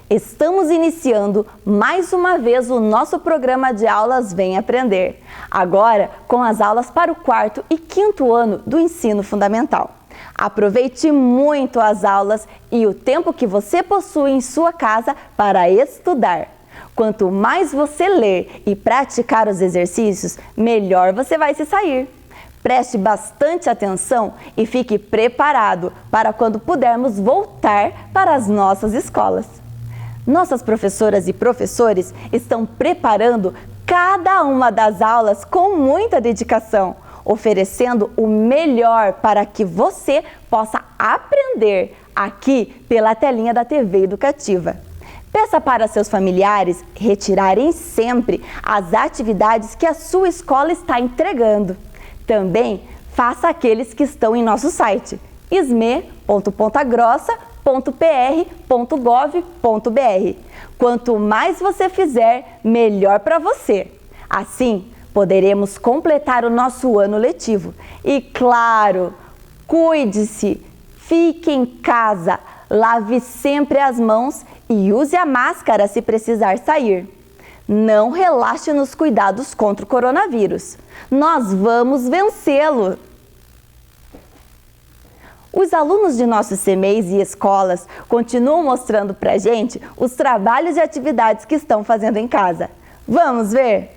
Estamos iniciando mais uma vez o nosso programa de aulas Vem Aprender, agora com as aulas para o 4º e 5º ano do ensino fundamental. Aproveite muito as aulas e o tempo que você possui em sua casa para estudar. Quanto mais você ler e praticar os exercícios, melhor você vai se sair. Preste bastante atenção e fique preparado para quando pudermos voltar para as nossas escolas. Nossas professoras e professores estão preparando cada uma das aulas com muita dedicação, oferecendo o melhor para que você possa aprender aqui pela telinha da TV Educativa. Peça para seus familiares retirarem sempre as atividades que a sua escola está entregando. Também faça aqueles que estão em nosso site sme.pontagrossa.pr.gov.br. Quanto mais você fizer, melhor para você. Assim, poderemos completar o nosso ano letivo. E claro, cuide-se, fique em casa, lave sempre as mãos e use a máscara se precisar sair. Não relaxe nos cuidados contra o coronavírus. Nós vamos vencê-lo! Os alunos de nossos CMEs e escolas continuam mostrando pra gente os trabalhos e atividades que estão fazendo em casa. Vamos ver?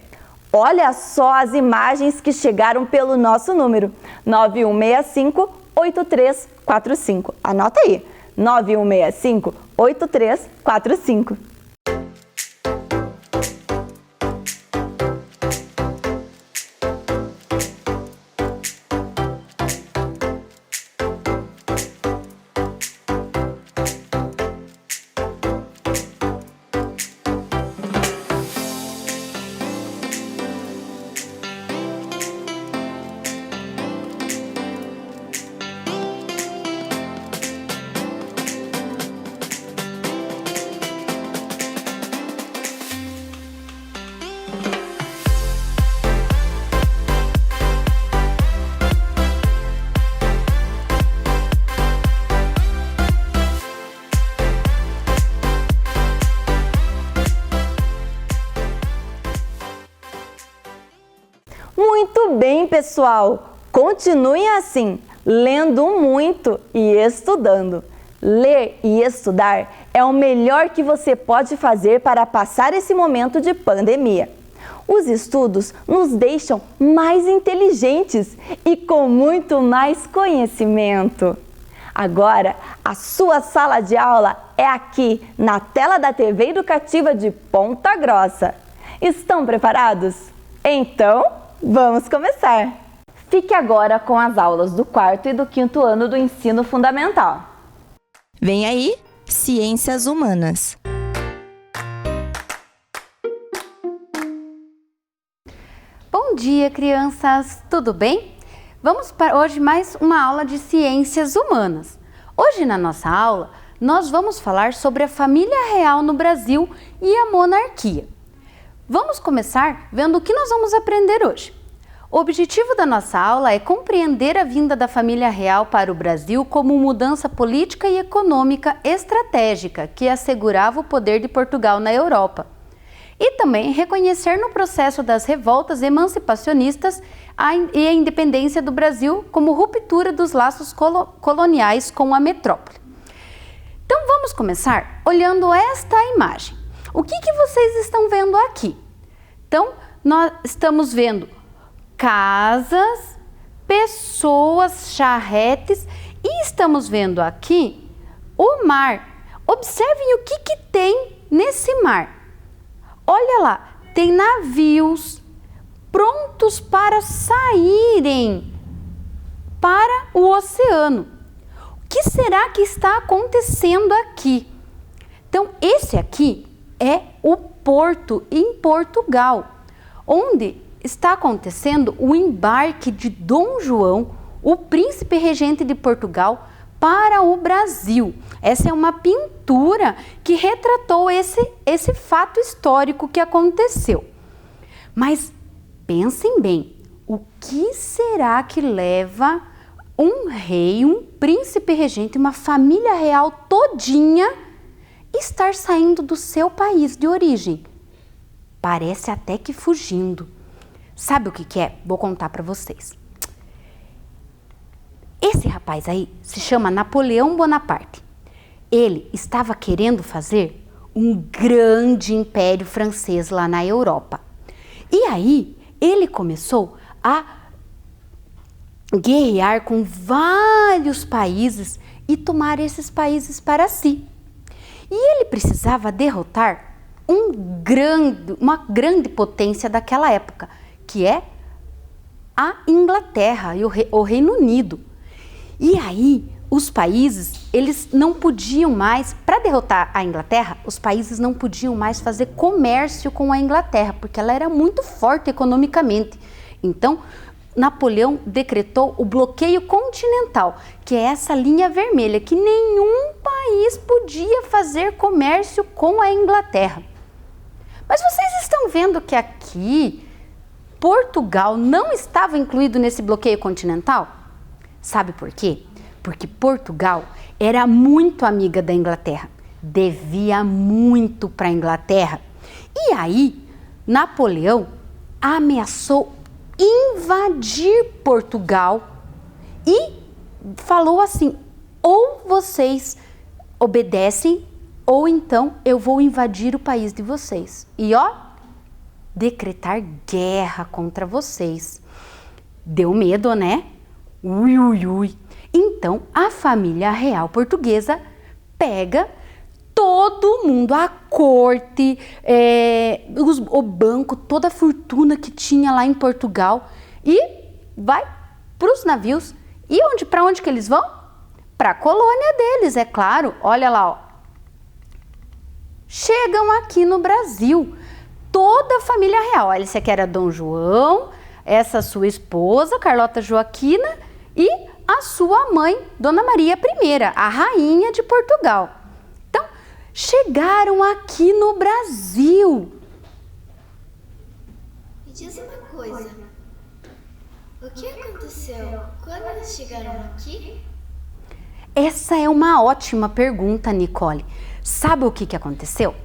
Olha só as imagens que chegaram pelo nosso número 9165-8345. Anota aí, 9165-8345. Muito bem, pessoal! Continuem assim, lendo muito e estudando. Ler e estudar é o melhor que você pode fazer para passar esse momento de pandemia. Os estudos nos deixam mais inteligentes e com muito mais conhecimento. Agora, a sua sala de aula é aqui na tela da TV Educativa de Ponta Grossa. Estão preparados? Então, vamos começar! Fique agora com as aulas do 4º e do 5º ano do ensino fundamental. Vem aí, Ciências Humanas. Bom dia, crianças! Tudo bem? Vamos para hoje mais uma aula de Ciências Humanas. Hoje na nossa aula, nós vamos falar sobre a família real no Brasil e a monarquia. Vamos começar vendo o que nós vamos aprender hoje. O objetivo da nossa aula é compreender a vinda da família real para o Brasil como mudança política e econômica estratégica que assegurava o poder de Portugal na Europa. E também reconhecer no processo das revoltas emancipacionistas e a independência do Brasil como ruptura dos laços coloniais com a metrópole. Então vamos começar olhando esta imagem. O que vocês estão vendo aqui? Então, nós estamos vendo casas, pessoas, charretes e estamos vendo aqui o mar. Observem o que tem nesse mar. Olha lá, tem navios prontos para saírem para o oceano. O que será que está acontecendo aqui? Então, esse aqui é o porto em Portugal, onde está acontecendo o embarque de Dom João, o príncipe regente de Portugal, para o Brasil. Essa é uma pintura que retratou esse fato histórico que aconteceu. Mas pensem bem, o que será que leva um rei, um príncipe regente, uma família real todinha estar saindo do seu país de origem. Parece até que fugindo. Sabe o que é? Vou contar para vocês. Esse rapaz aí se chama Napoleão Bonaparte. Ele estava querendo fazer um grande império francês lá na Europa. E aí ele começou a guerrear com vários países e tomar esses países para si. E ele precisava derrotar uma grande potência daquela época, que é a Inglaterra e o Reino Unido. E aí, os países, eles não podiam mais, para derrotar a Inglaterra, os países não podiam mais fazer comércio com a Inglaterra, porque ela era muito forte economicamente. Então, Napoleão decretou o bloqueio continental, que é essa linha vermelha, que nenhum país podia fazer comércio com a Inglaterra. Mas vocês estão vendo que aqui, Portugal não estava incluído nesse bloqueio continental? Sabe por quê? Porque Portugal era muito amiga da Inglaterra, devia muito para a Inglaterra. E aí, Napoleão ameaçou invadir Portugal e falou assim: ou vocês obedecem, ou então eu vou invadir o país de vocês. E ó, decretar guerra contra vocês. Deu medo, né? Ui, ui, ui. Então, a família real portuguesa pega todo mundo, a corte, o banco, toda a fortuna que tinha lá em Portugal e vai para os navios. E para onde que eles vão? Para a colônia deles, é claro. Olha lá, ó. Chegam aqui no Brasil, toda a família real. Olha, esse aqui era Dom João, essa sua esposa, Carlota Joaquina, e a sua mãe, Dona Maria I, a rainha de Portugal. Então, chegaram aqui no Brasil. Me diz uma coisa, o que aconteceu quando eles chegaram aqui? Essa é uma ótima pergunta, Nicole. Sabe o que aconteceu?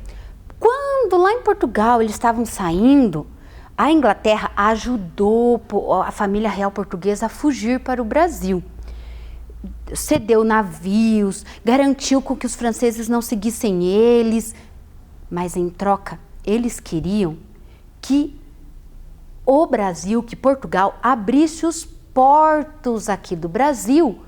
Quando lá em Portugal eles estavam saindo, a Inglaterra ajudou a família real portuguesa a fugir para o Brasil. Cedeu navios, garantiu com que os franceses não seguissem eles, mas em troca eles queriam que o Brasil, que Portugal abrisse os portos aqui do Brasil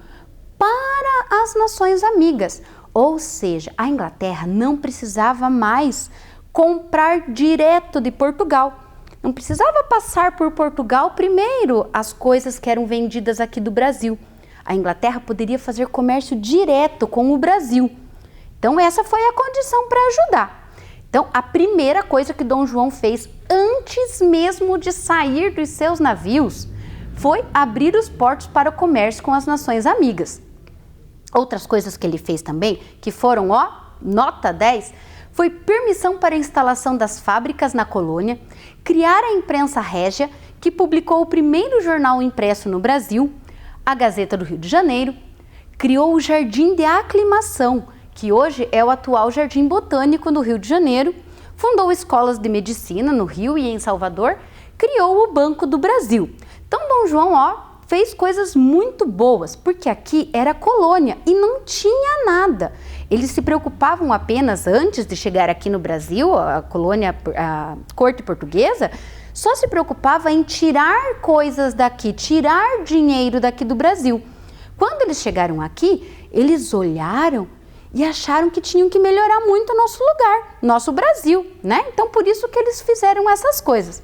para as nações amigas. Ou seja, a Inglaterra não precisava mais comprar direto de Portugal. Não precisava passar por Portugal primeiro as coisas que eram vendidas aqui do Brasil. A Inglaterra poderia fazer comércio direto com o Brasil. Então essa foi a condição para ajudar. Então a primeira coisa que Dom João fez antes mesmo de sair dos seus navios foi abrir os portos para o comércio com as nações amigas. Outras coisas que ele fez também, que foram, ó, nota 10, foi permissão para a instalação das fábricas na colônia, criar a imprensa régia, que publicou o primeiro jornal impresso no Brasil, a Gazeta do Rio de Janeiro, criou o Jardim de Aclimação, que hoje é o atual Jardim Botânico no Rio de Janeiro, fundou escolas de medicina no Rio e em Salvador, criou o Banco do Brasil. Então, Dom João, ó, fez coisas muito boas, porque aqui era colônia e não tinha nada. Eles se preocupavam apenas, antes de chegar aqui no Brasil, a colônia, a corte portuguesa, só se preocupava em tirar coisas daqui, tirar dinheiro daqui do Brasil. Quando eles chegaram aqui, eles olharam e acharam que tinham que melhorar muito o nosso lugar, nosso Brasil, né? Então, por isso que eles fizeram essas coisas.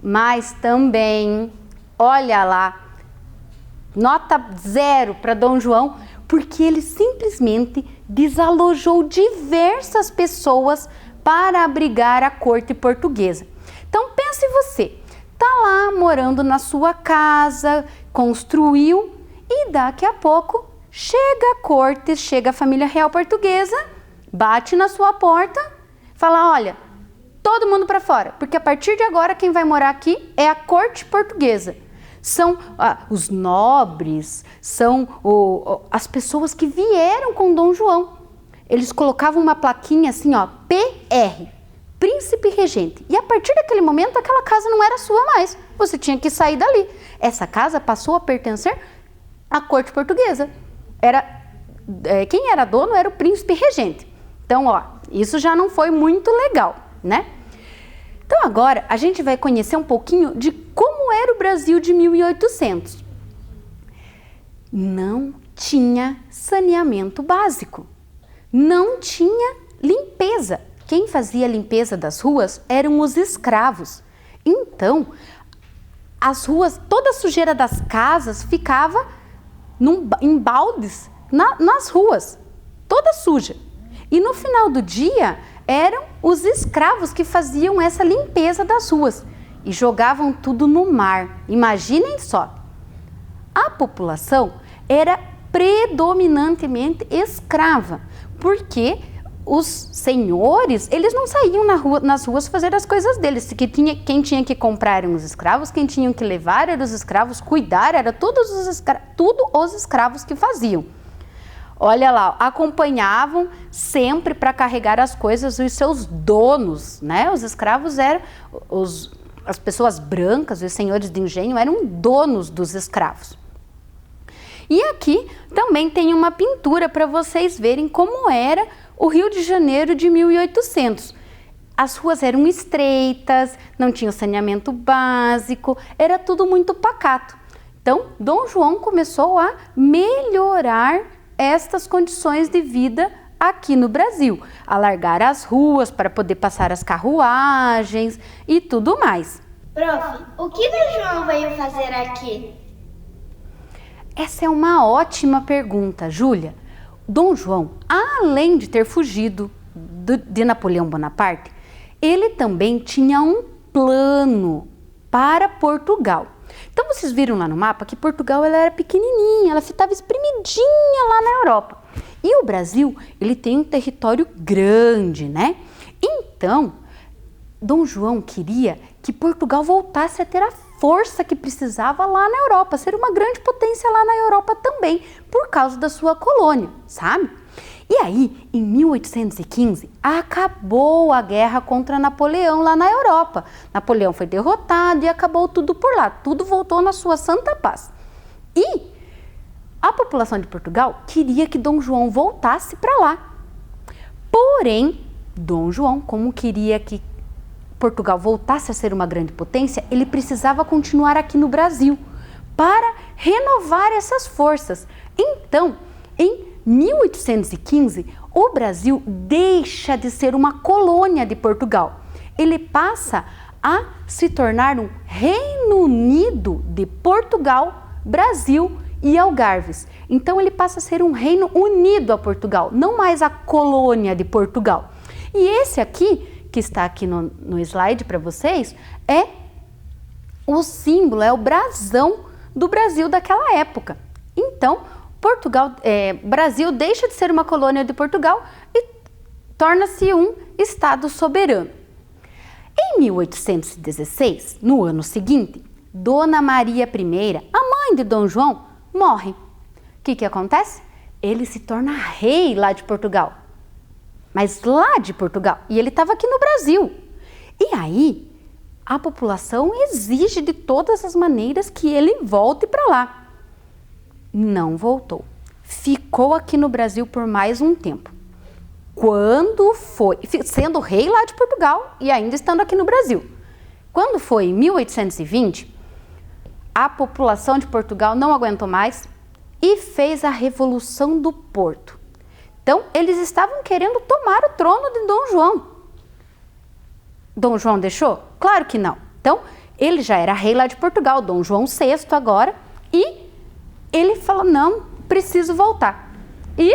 Mas também, olha lá, nota 0 para Dom João, porque ele simplesmente desalojou diversas pessoas para abrigar a corte portuguesa. Então pense você, tá lá morando na sua casa, construiu e daqui a pouco chega a corte, chega a família real portuguesa, bate na sua porta, fala: olha, todo mundo para fora, porque a partir de agora quem vai morar aqui é a corte portuguesa. São os nobres, são as pessoas que vieram com Dom João. eles colocavam uma plaquinha assim, ó, PR, Príncipe Regente. E a partir daquele momento, aquela casa não era sua mais. Você tinha que sair dali. Essa casa passou a pertencer à corte portuguesa. Quem era dono era o Príncipe Regente. Então, ó, isso já não foi muito legal, né? Então, agora, a gente vai conhecer um pouquinho de como era o Brasil de 1800. Não tinha saneamento básico. Não tinha limpeza. Quem fazia a limpeza das ruas eram os escravos. Então, as ruas, toda a sujeira das casas ficava em baldes nas ruas, toda suja. E no final do dia, eram os escravos que faziam essa limpeza das ruas e jogavam tudo no mar. Imaginem só. A população era predominantemente escrava, porque os senhores, eles não saíam nas ruas fazer as coisas deles. Quem tinha que comprar eram os escravos, quem tinha que levar eram os escravos, cuidar era tudo os escravos que faziam. Olha lá, acompanhavam sempre para carregar as coisas os seus donos, né? Os escravos eram, as pessoas brancas, os senhores de engenho eram donos dos escravos. E aqui também tem uma pintura para vocês verem como era o Rio de Janeiro de 1800. As ruas eram estreitas, não tinha saneamento básico, era tudo muito pacato. Então, Dom João começou a melhorar estas condições de vida aqui no Brasil, alargar as ruas para poder passar as carruagens e tudo mais. Prof, o que Dom João veio fazer aqui? Essa é uma ótima pergunta, Júlia. Dom João, além de ter fugido de Napoleão Bonaparte, ele também tinha um plano para Portugal. Então vocês viram lá no mapa que Portugal ela era pequenininha, ela estava espremidinha lá na Europa. E o Brasil, ele tem um território grande, né? Então, Dom João queria que Portugal voltasse a ter a força que precisava lá na Europa, ser uma grande potência lá na Europa também, por causa da sua colônia, sabe? E aí, em 1815, acabou a guerra contra Napoleão lá na Europa. Napoleão foi derrotado e acabou tudo por lá, tudo voltou na sua santa paz. E a população de Portugal queria que Dom João voltasse para lá. Porém, Dom João, como queria que Portugal voltasse a ser uma grande potência, ele precisava continuar aqui no Brasil para renovar essas forças. Então, em 1815, o Brasil deixa de ser uma colônia de Portugal. Ele passa a se tornar um Reino Unido de Portugal, Brasil e Algarves. Então ele passa a ser um reino unido a Portugal, não mais a colônia de Portugal. E esse aqui, que está aqui no slide para vocês, é o símbolo, é o brasão do Brasil daquela época. Então, Brasil deixa de ser uma colônia de Portugal e torna-se um estado soberano. Em 1816, no ano seguinte, Dona Maria I, a mãe de Dom João, morre. O que acontece? Ele se torna rei lá de Portugal. Mas lá de Portugal. E ele estava aqui no Brasil. E aí, a população exige de todas as maneiras que ele volte para lá. Não voltou. Ficou aqui no Brasil por mais um tempo. Quando foi, sendo rei lá de Portugal e ainda estando aqui no Brasil. Quando foi em 1820, a população de Portugal não aguentou mais e fez a Revolução do Porto. Então, eles estavam querendo tomar o trono de Dom João. Dom João deixou? Claro que não. Então, ele já era rei lá de Portugal, Dom João VI agora, e ele falou, não, preciso voltar. E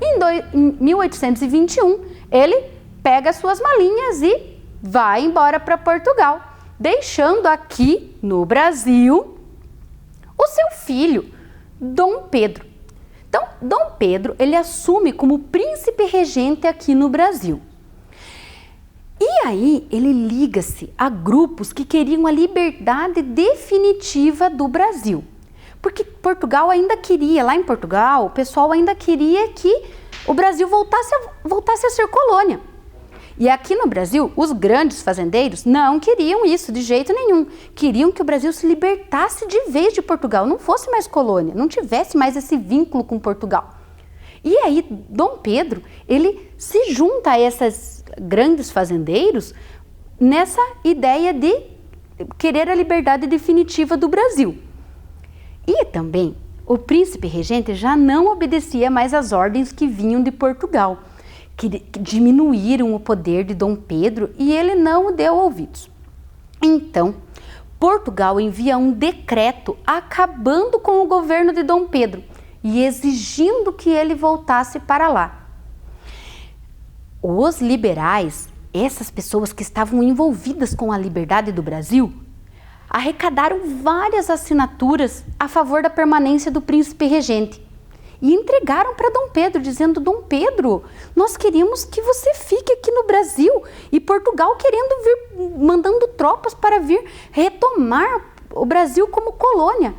em 1821, ele pega suas malinhas e vai embora para Portugal, deixando aqui no Brasil o seu filho, Dom Pedro. Então, Dom Pedro, ele assume como príncipe regente aqui no Brasil. E aí, ele liga-se a grupos que queriam a liberdade definitiva do Brasil. Porque Portugal ainda queria, lá em Portugal, o pessoal ainda queria que o Brasil voltasse a ser colônia. E aqui no Brasil, os grandes fazendeiros não queriam isso de jeito nenhum. Queriam que o Brasil se libertasse de vez de Portugal, não fosse mais colônia, não tivesse mais esse vínculo com Portugal. E aí, Dom Pedro, ele se junta a esses grandes fazendeiros nessa ideia de querer a liberdade definitiva do Brasil. E também, o príncipe regente já não obedecia mais às ordens que vinham de Portugal, que diminuíram o poder de Dom Pedro e ele não deu ouvidos. Então, Portugal envia um decreto acabando com o governo de Dom Pedro e exigindo que ele voltasse para lá. Os liberais, essas pessoas que estavam envolvidas com a liberdade do Brasil, arrecadaram várias assinaturas a favor da permanência do príncipe regente e entregaram para Dom Pedro, dizendo: Dom Pedro, nós queremos que você fique aqui no Brasil, e Portugal querendo vir, mandando tropas para vir retomar o Brasil como colônia.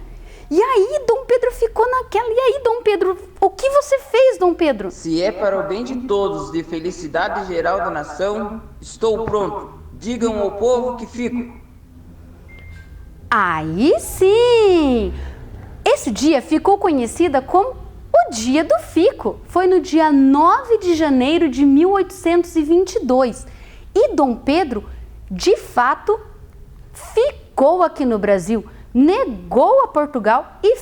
E aí Dom Pedro ficou naquela: e aí, Dom Pedro, o que você fez, Dom Pedro? Se é para o bem de todos, de felicidade geral da nação, estou pronto. Digam ao povo que fico. Aí sim! Esse dia ficou conhecida como o Dia do Fico. Foi no dia 9 de janeiro de 1822. E Dom Pedro, de fato, ficou aqui no Brasil, negou a Portugal e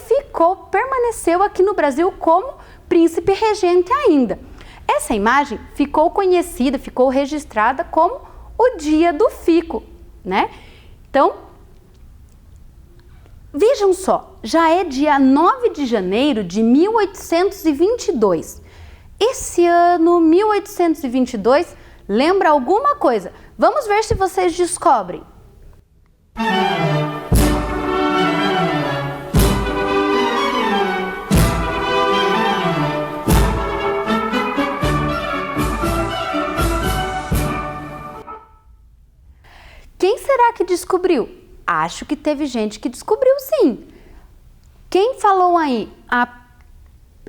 permaneceu aqui no Brasil como príncipe regente ainda. Essa imagem ficou conhecida, ficou registrada como o Dia do Fico, né? Então, vejam só, já é dia 9 de janeiro de 1822. Esse ano, 1822, lembra alguma coisa? Vamos ver se vocês descobrem. Quem será que descobriu? Acho que teve gente que descobriu, sim. Quem falou aí a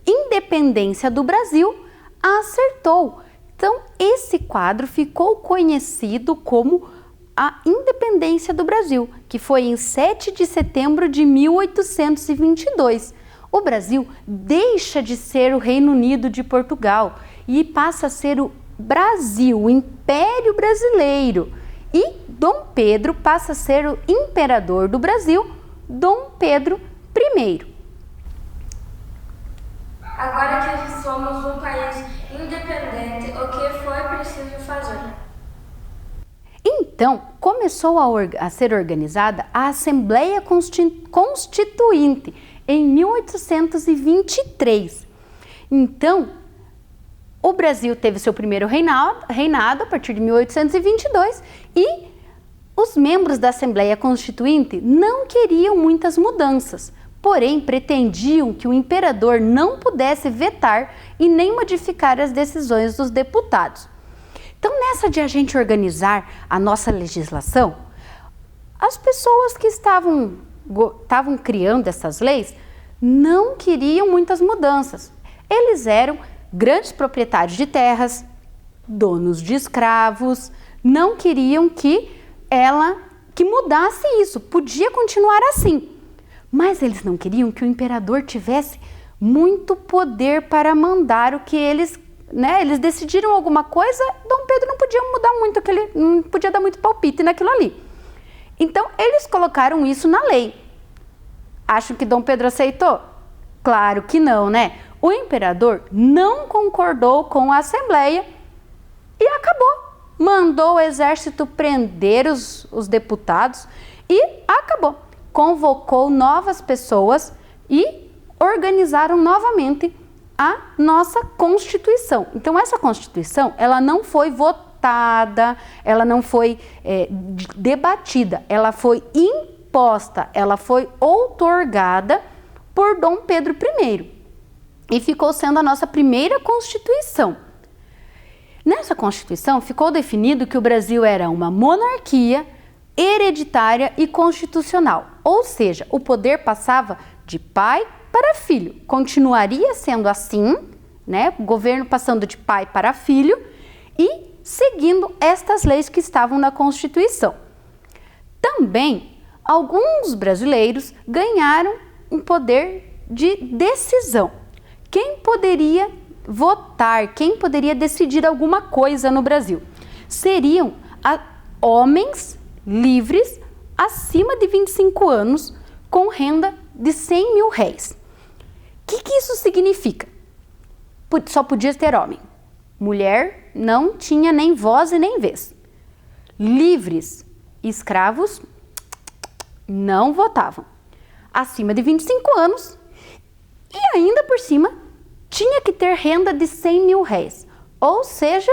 independência do Brasil acertou. Então, esse quadro ficou conhecido como a independência do Brasil, que foi em 7 de setembro de 1822. O Brasil deixa de ser o Reino Unido de Portugal e passa a ser o Brasil, o Império Brasileiro. E Dom Pedro passa a ser o imperador do Brasil, Dom Pedro I. Agora que somos um país independente, o que foi preciso fazer? Então, começou a ser organizada a Assembleia Constituinte em 1823. Então, o Brasil teve seu primeiro reinado a partir de 1822 e os membros da Assembleia Constituinte não queriam muitas mudanças, porém pretendiam que o imperador não pudesse vetar e nem modificar as decisões dos deputados. Então, nessa de a gente organizar a nossa legislação, as pessoas que estavam criando essas leis não queriam muitas mudanças. Eles eram grandes proprietários de terras, donos de escravos, não queriam que mudasse isso, podia continuar assim. Mas eles não queriam que o imperador tivesse muito poder para mandar o que eles decidiram alguma coisa, Dom Pedro não podia mudar muito, não podia dar muito palpite naquilo ali. Então, eles colocaram isso na lei. Acham que Dom Pedro aceitou? Claro que não, né? O imperador não concordou com a Assembleia e acabou. Mandou o exército prender os deputados e acabou. Convocou novas pessoas e organizaram novamente a nossa Constituição. Então, essa Constituição, ela não foi votada, ela não foi debatida, ela foi imposta, ela foi outorgada por Dom Pedro I e ficou sendo a nossa primeira Constituição. Nessa Constituição ficou definido que o Brasil era uma monarquia hereditária e constitucional, ou seja, o poder passava de pai para filho, continuaria sendo assim né? O governo passando de pai para filho e seguindo estas leis que estavam na Constituição. Também, alguns brasileiros ganharam um poder de decisão. Quem poderia votar, quem poderia decidir alguma coisa no Brasil? Seriam homens livres acima de 25 anos com renda de 100 mil réis. O que isso significa? Só podia ter homem. Mulher não tinha nem voz e nem vez. Livres, escravos, não votavam. Acima de 25 anos e ainda por cima tinha que ter renda de 100 mil réis. Ou seja,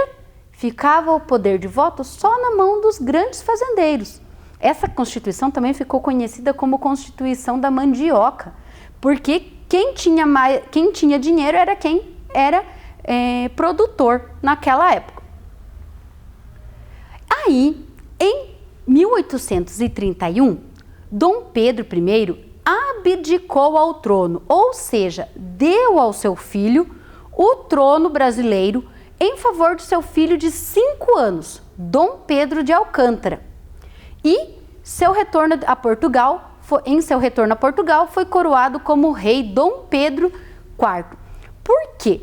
ficava o poder de voto só na mão dos grandes fazendeiros. Essa Constituição também ficou conhecida como Constituição da Mandioca, porque quem tinha dinheiro era quem era produtor naquela época. Aí, em 1831, Dom Pedro I abdicou ao trono, ou seja, deu ao seu filho o trono brasileiro em favor do seu filho de 5 anos, Dom Pedro de Alcântara. E em seu retorno a Portugal, foi coroado como rei Dom Pedro IV. Por quê?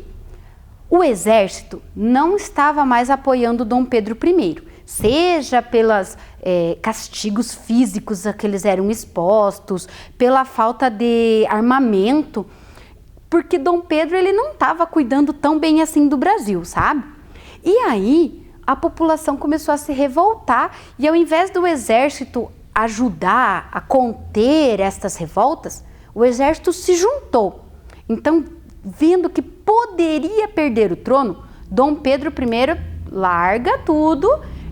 O exército não estava mais apoiando Dom Pedro I, seja pelos castigos físicos a que eles eram expostos, pela falta de armamento, porque Dom Pedro ele não estava cuidando tão bem assim do Brasil, sabe? E aí a população começou a se revoltar e ao invés do exército ajudar a conter estas revoltas, o exército se juntou. Então, vendo que poderia perder o trono, Dom Pedro I larga tudo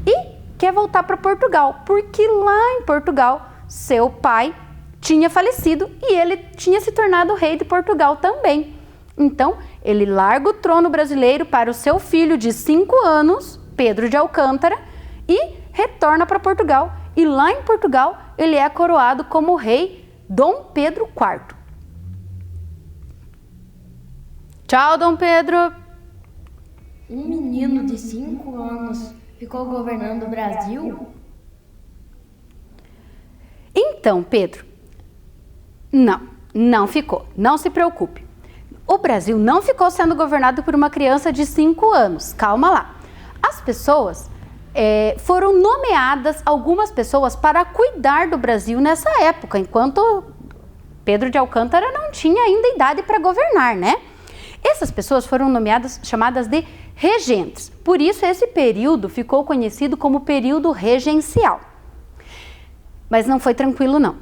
e quer voltar para Portugal, porque lá em Portugal seu pai tinha falecido e ele tinha se tornado rei de Portugal também. Então, ele larga o trono brasileiro para o seu filho de 5 anos, Pedro de Alcântara, e retorna para Portugal. E lá em Portugal, ele é coroado como rei Dom Pedro IV. Tchau, Dom Pedro! Um menino de 5 anos ficou governando o Brasil? Então, Pedro, não ficou. Não se preocupe. O Brasil não ficou sendo governado por uma criança de 5 anos. Calma lá. As pessoas foram nomeadas, algumas pessoas, para cuidar do Brasil nessa época, enquanto Pedro de Alcântara não tinha ainda idade para governar, né? Essas pessoas foram nomeadas, chamadas de regentes. Por isso, esse período ficou conhecido como período regencial. Mas não foi tranquilo, não.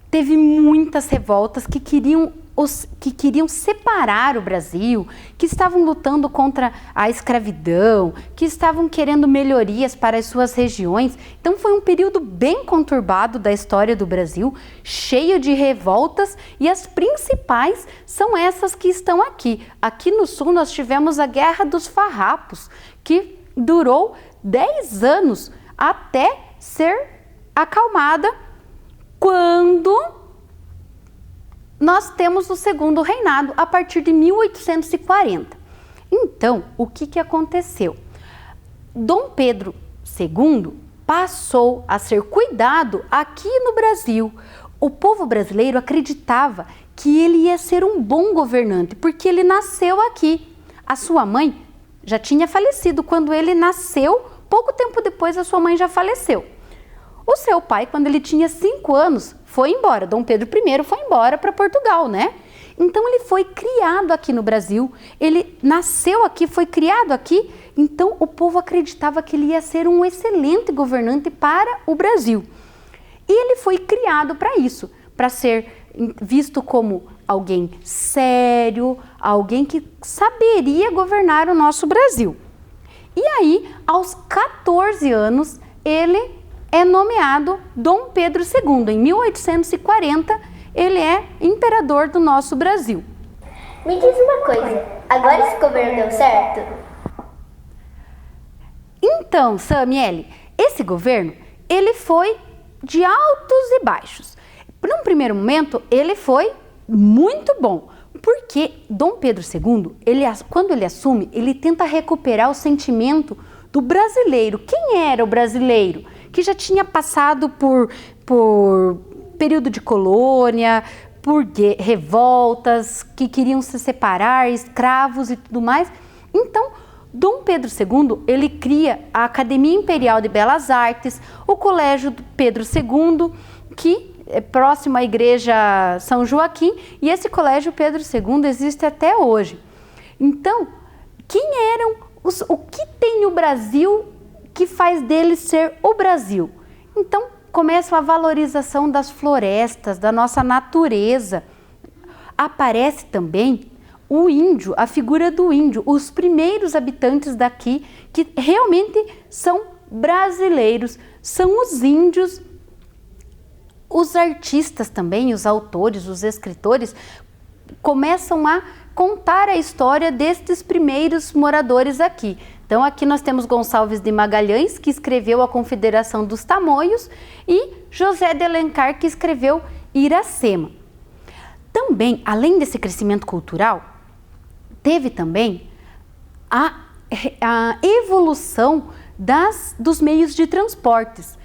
Teve muitas revoltas que queriam separar o Brasil, que estavam lutando contra a escravidão, que estavam querendo melhorias para as suas regiões. Então foi um período bem conturbado da história do Brasil, cheio de revoltas, e as principais são essas que estão aqui. Aqui no sul nós tivemos a Guerra dos Farrapos, que durou 10 anos até ser acalmada, quando nós temos o segundo reinado a partir de 1840. Então, o que aconteceu? Dom Pedro II passou a ser cuidado aqui no Brasil. O povo brasileiro acreditava que ele ia ser um bom governante, porque ele nasceu aqui. A sua mãe já tinha falecido quando ele nasceu, pouco tempo depois a sua mãe já faleceu. O seu pai, quando ele tinha 5 anos, foi embora. Dom Pedro I foi embora para Portugal, né? Então ele foi criado aqui no Brasil, ele nasceu aqui, foi criado aqui, então o povo acreditava que ele ia ser um excelente governante para o Brasil. E ele foi criado para isso, para ser visto como alguém sério, alguém que saberia governar o nosso Brasil. E aí, aos 14 anos, ele é nomeado Dom Pedro II. Em 1840, ele é imperador do nosso Brasil. Me diz uma coisa, agora esse governo deu certo? Então, Samiele, esse governo, ele foi de altos e baixos. Num primeiro momento, ele foi muito bom, Porque Dom Pedro II, quando ele assume, ele tenta recuperar o sentimento do brasileiro. Quem era o brasileiro? Que já tinha passado por período de colônia, por revoltas, que queriam se separar, escravos e tudo mais. Então, Dom Pedro II, ele cria a Academia Imperial de Belas Artes, o Colégio Pedro II, que é próximo à Igreja São Joaquim, e esse Colégio Pedro II existe até hoje. Então, quem eram o que tem o Brasil que faz dele ser o Brasil? Então, começa a valorização das florestas, da nossa natureza. Aparece também o índio, a figura do índio, os primeiros habitantes daqui que realmente são brasileiros, são os índios. Os artistas também, os autores, os escritores, começam a contar a história destes primeiros moradores aqui. Então aqui nós temos Gonçalves de Magalhães, que escreveu a Confederação dos Tamoios, e José de Alencar, que escreveu Iracema. Também, além desse crescimento cultural, teve também a evolução dos meios de transportes.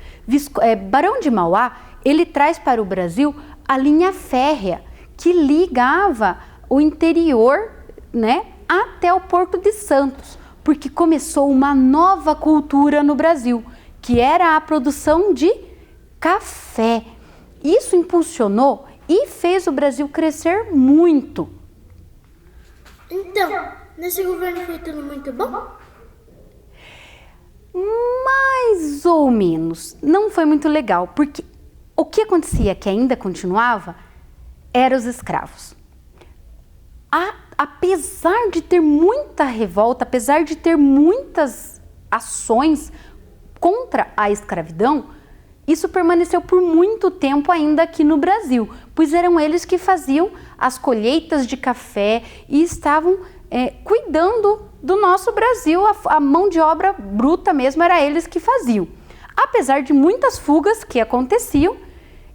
Barão de Mauá, ele traz para o Brasil a linha férrea, que ligava o interior, né, até o Porto de Santos, porque começou uma nova cultura no Brasil, que era a produção de café. Isso impulsionou e fez o Brasil crescer muito. Então, nesse governo foi tudo muito bom? Mais ou menos. Não foi muito legal, porque o que acontecia, que ainda continuava, eram os escravos. Apesar de ter muita revolta, apesar de ter muitas ações contra a escravidão, isso permaneceu por muito tempo ainda aqui no Brasil, pois eram eles que faziam as colheitas de café e estavam cuidando do nosso Brasil, a mão de obra bruta mesmo era eles que faziam. Apesar de muitas fugas que aconteciam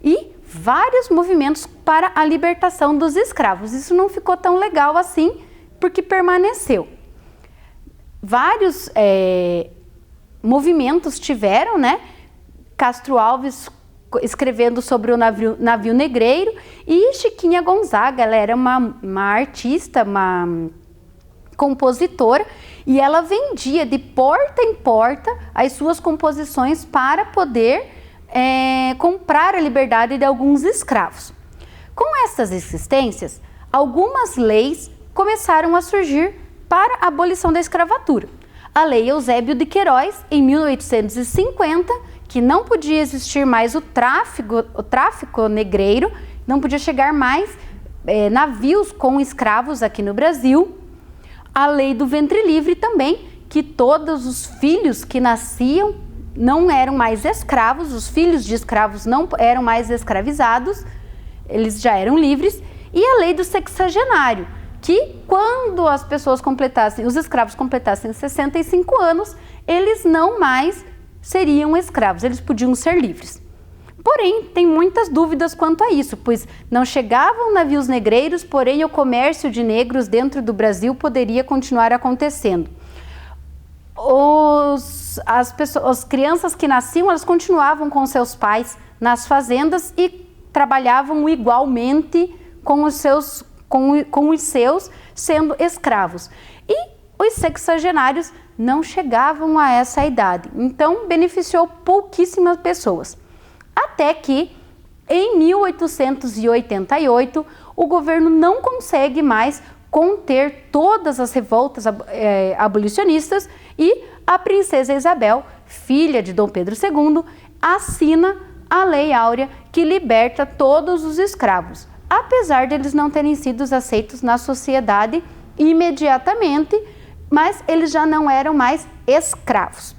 e vários movimentos para a libertação dos escravos. Isso não ficou tão legal assim, porque permaneceu. Vários movimentos tiveram, né? Castro Alves escrevendo sobre o navio negreiro, e Chiquinha Gonzaga, ela era uma artista, uma compositora, e ela vendia de porta em porta as suas composições para poder comprar a liberdade de alguns escravos. Com essas existências, algumas leis começaram a surgir para a abolição da escravatura. A Lei Eusébio de Queiroz, em 1850, que não podia existir mais o tráfico negreiro, não podia chegar mais navios com escravos aqui no Brasil. A Lei do Ventre Livre também, que todos os filhos que nasciam não eram mais escravos, os filhos de escravos não eram mais escravizados, eles já eram livres. E a Lei do Sexagenário, que quando as pessoas os escravos completassem 65 anos, eles não mais seriam escravos, eles podiam ser livres. Porém, tem muitas dúvidas quanto a isso, pois não chegavam navios negreiros, porém o comércio de negros dentro do Brasil poderia continuar acontecendo. As crianças que nasciam, elas continuavam com seus pais nas fazendas e trabalhavam igualmente com os seus sendo escravos. E os sexagenários não chegavam a essa idade, então beneficiou pouquíssimas pessoas. Até que, em 1888, o governo não consegue mais conter todas as revoltas abolicionistas e a princesa Isabel, filha de Dom Pedro II, assina a Lei Áurea, que liberta todos os escravos, apesar de eles não terem sido aceitos na sociedade imediatamente, mas eles já não eram mais escravos.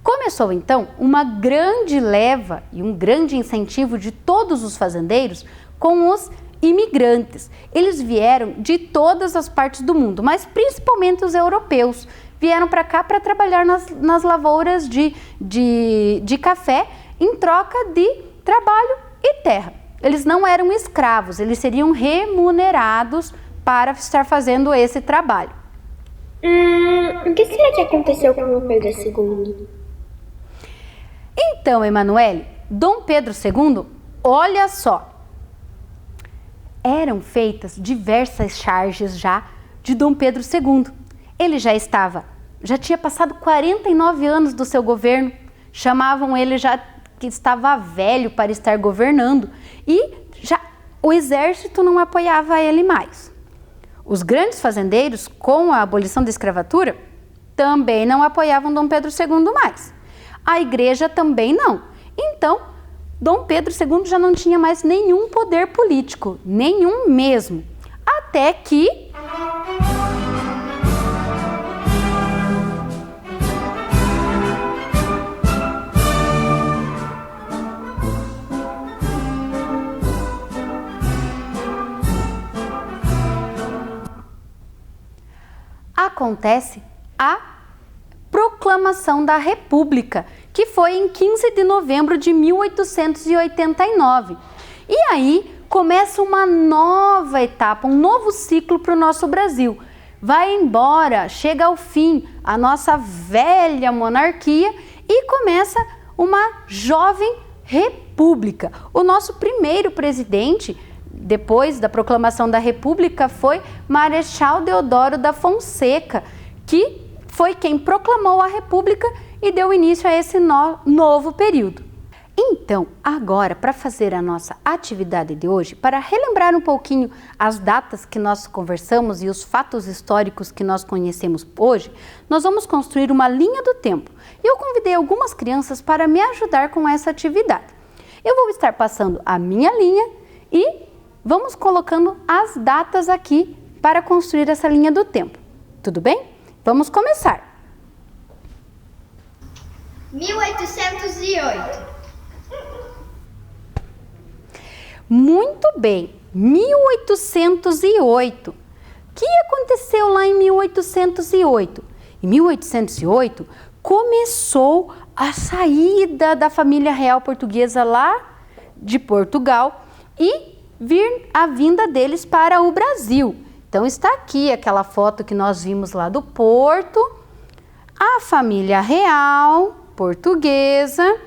Começou então uma grande leva e um grande incentivo de todos os fazendeiros com os imigrantes. Eles vieram de todas as partes do mundo, mas principalmente os europeus. Vieram para cá para trabalhar nas lavouras de café em troca de trabalho e terra. eles não eram escravos, eles seriam remunerados para estar fazendo esse trabalho. O que será que aconteceu com Dom Pedro II? Então, Emanuele, Dom Pedro II, olha só, eram feitas diversas charges já de Dom Pedro II. Ele já tinha passado 49 anos do seu governo, chamavam ele já que estava velho para estar governando e já o exército não apoiava ele mais. Os grandes fazendeiros, com a abolição da escravatura, também não apoiavam Dom Pedro II mais. A igreja também não. Então, Dom Pedro II já não tinha mais nenhum poder político, nenhum mesmo. Até que acontece a Proclamação da República, que foi em 15 de novembro de 1889. E aí começa uma nova etapa, um novo ciclo para o nosso Brasil. Vai embora, chega ao fim a nossa velha monarquia e começa uma jovem república. O nosso primeiro presidente, depois da proclamação da República, foi Marechal Deodoro da Fonseca, que foi quem proclamou a República e deu início a esse novo período. Então, agora, para fazer a nossa atividade de hoje, para relembrar um pouquinho as datas que nós conversamos e os fatos históricos que nós conhecemos hoje, nós vamos construir uma linha do tempo. E eu convidei algumas crianças para me ajudar com essa atividade. Eu vou estar passando a minha linha e vamos colocando as datas aqui para construir essa linha do tempo. Tudo bem? Vamos começar. 1808. Muito bem, 1808. O que aconteceu lá em 1808? Em 1808 começou a saída da família real portuguesa lá de Portugal e a vinda deles para o Brasil. Então está aqui aquela foto que nós vimos lá do Porto, a família real portuguesa,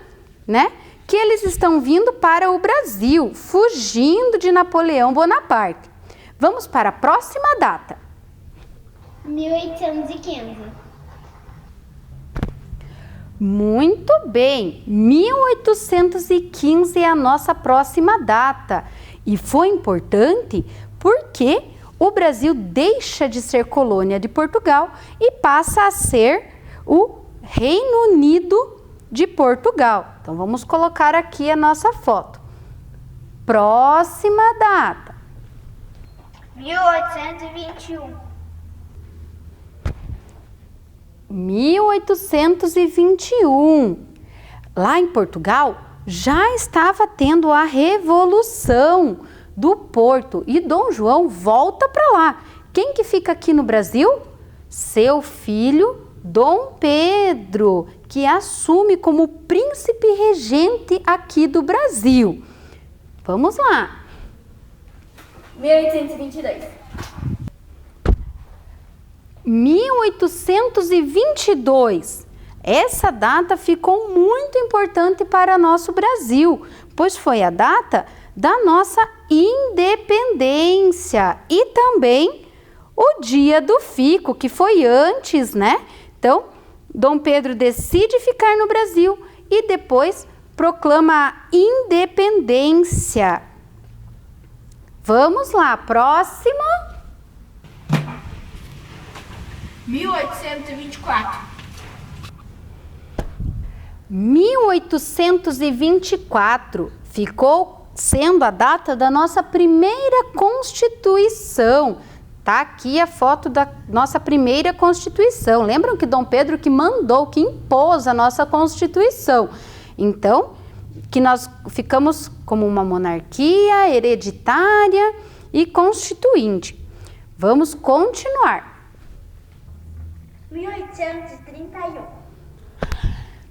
né? Que eles estão vindo para o Brasil, fugindo de Napoleão Bonaparte. Vamos para a próxima data. 1815. Muito bem, 1815 é a nossa próxima data. E foi importante porque o Brasil deixa de ser colônia de Portugal e passa a ser o Reino Unido de Portugal. Então, vamos colocar aqui a nossa foto. Próxima data. 1821. 1821. Lá em Portugal, já estava tendo a Revolução do Porto e Dom João volta para lá. Quem que fica aqui no Brasil? Seu filho Dom Pedro, que assume como príncipe regente aqui do Brasil. Vamos lá. 1822. 1822. Essa data ficou muito importante para nosso Brasil, pois foi a data da nossa independência e também o dia do fico, que foi antes, né? Então, Dom Pedro decide ficar no Brasil e depois proclama a independência. Vamos lá, próximo. 1824. 1824 ficou sendo a data da nossa primeira Constituição. Tá aqui a foto da nossa primeira Constituição. Lembram que Dom Pedro que mandou, que impôs a nossa Constituição. Então, que nós ficamos como uma monarquia hereditária e constituinte. Vamos continuar. 1831.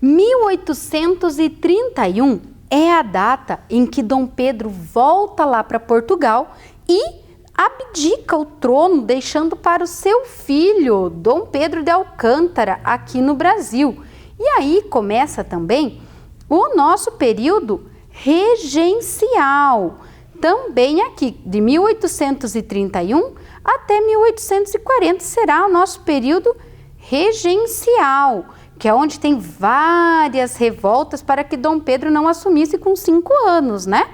1831 é a data em que Dom Pedro volta lá para Portugal e abdica o trono, deixando para o seu filho, Dom Pedro de Alcântara, aqui no Brasil. E aí começa também o nosso período regencial, também aqui, de 1831 até 1840 será o nosso período regencial, que é onde tem várias revoltas para que Dom Pedro não assumisse com 5 anos, né?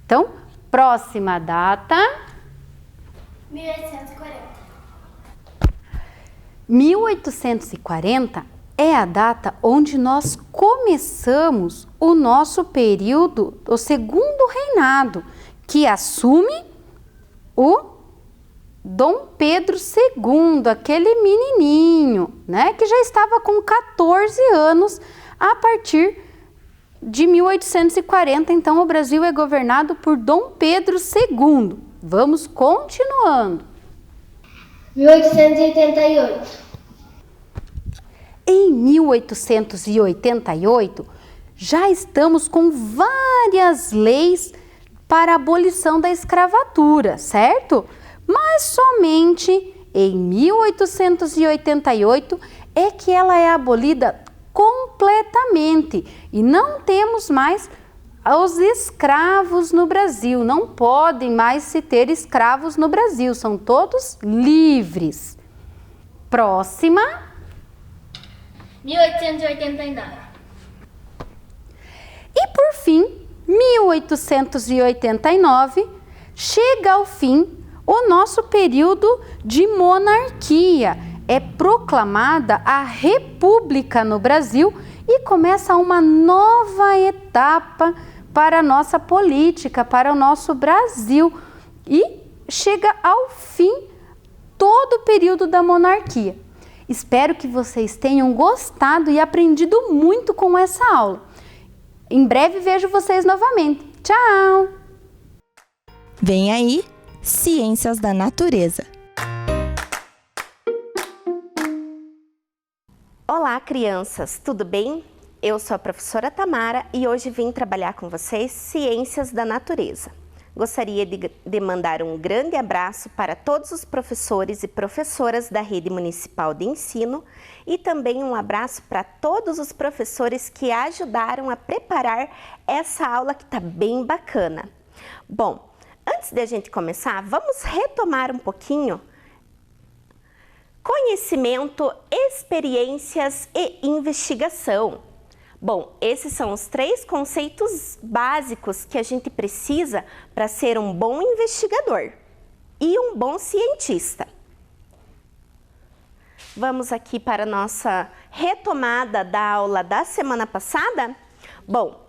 Então, próxima data... 1840. 1840 é a data onde nós começamos o nosso período, o segundo reinado, que assume o Dom Pedro II, aquele menininho, né, que já estava com 14 anos a partir de 1840. Então, o Brasil é governado por Dom Pedro II. Vamos continuando. 1888. Em 1888, já estamos com várias leis para a abolição da escravatura, certo? Mas somente em 1888 é que ela é abolida completamente e não temos mais os escravos no Brasil. Não podem mais se ter escravos no Brasil, são todos livres. Próxima. 1889. E por fim, 1889, chega ao fim o nosso período de monarquia. É proclamada a República no Brasil e começa uma nova etapa para a nossa política, para o nosso Brasil. E chega ao fim todo o período da monarquia. Espero que vocês tenham gostado e aprendido muito com essa aula. Em breve vejo vocês novamente. Tchau! Vem aí, Ciências da Natureza. Olá, crianças, tudo bem? Eu sou a professora Tamara e hoje vim trabalhar com vocês Ciências da Natureza. Gostaria de mandar um grande abraço para todos os professores e professoras da Rede Municipal de Ensino e também um abraço para todos os professores que ajudaram a preparar essa aula que está bem bacana. Bom, antes de a gente começar, vamos retomar um pouquinho conhecimento, experiências e investigação. Bom, esses são os 3 conceitos básicos que a gente precisa para ser um bom investigador e um bom cientista. Vamos aqui para a nossa retomada da aula da semana passada? Bom,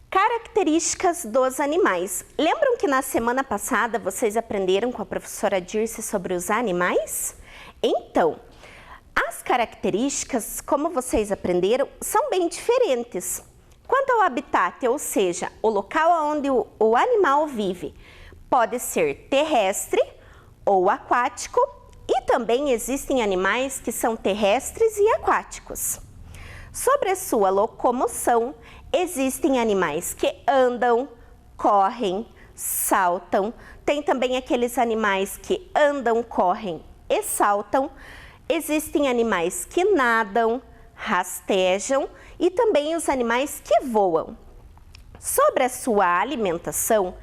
características dos animais. Lembram que na semana passada vocês aprenderam com a professora Dirce sobre os animais? Então, as características, como vocês aprenderam, são bem diferentes. Quanto ao habitat, ou seja, o local onde o animal vive, pode ser terrestre ou aquático, e também existem animais que são terrestres e aquáticos. Sobre a sua locomoção, existem animais que andam, correm, saltam, tem também aqueles animais que andam, correm e saltam. Existem animais que nadam, rastejam e também os animais que voam. Sobre a sua alimentação,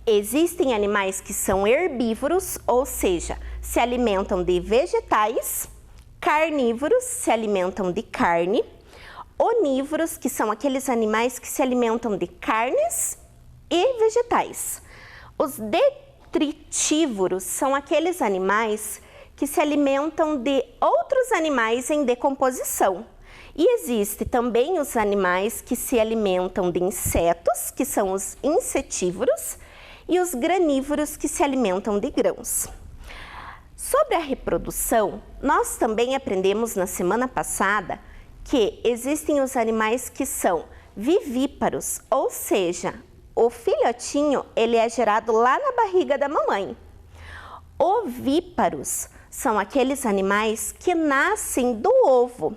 existem animais que são herbívoros, ou seja, se alimentam de vegetais, carnívoros, se alimentam de carne, onívoros, que são aqueles animais que se alimentam de carnes e vegetais. Os detritívoros são aqueles animais que se alimentam de outros animais em decomposição. E existe também os animais que se alimentam de insetos, que são os insetívoros, e os granívoros, que se alimentam de grãos. Sobre a reprodução, nós também aprendemos na semana passada que existem os animais que são vivíparos, ou seja, o filhotinho ele é gerado lá na barriga da mamãe. Ovíparos são aqueles animais que nascem do ovo.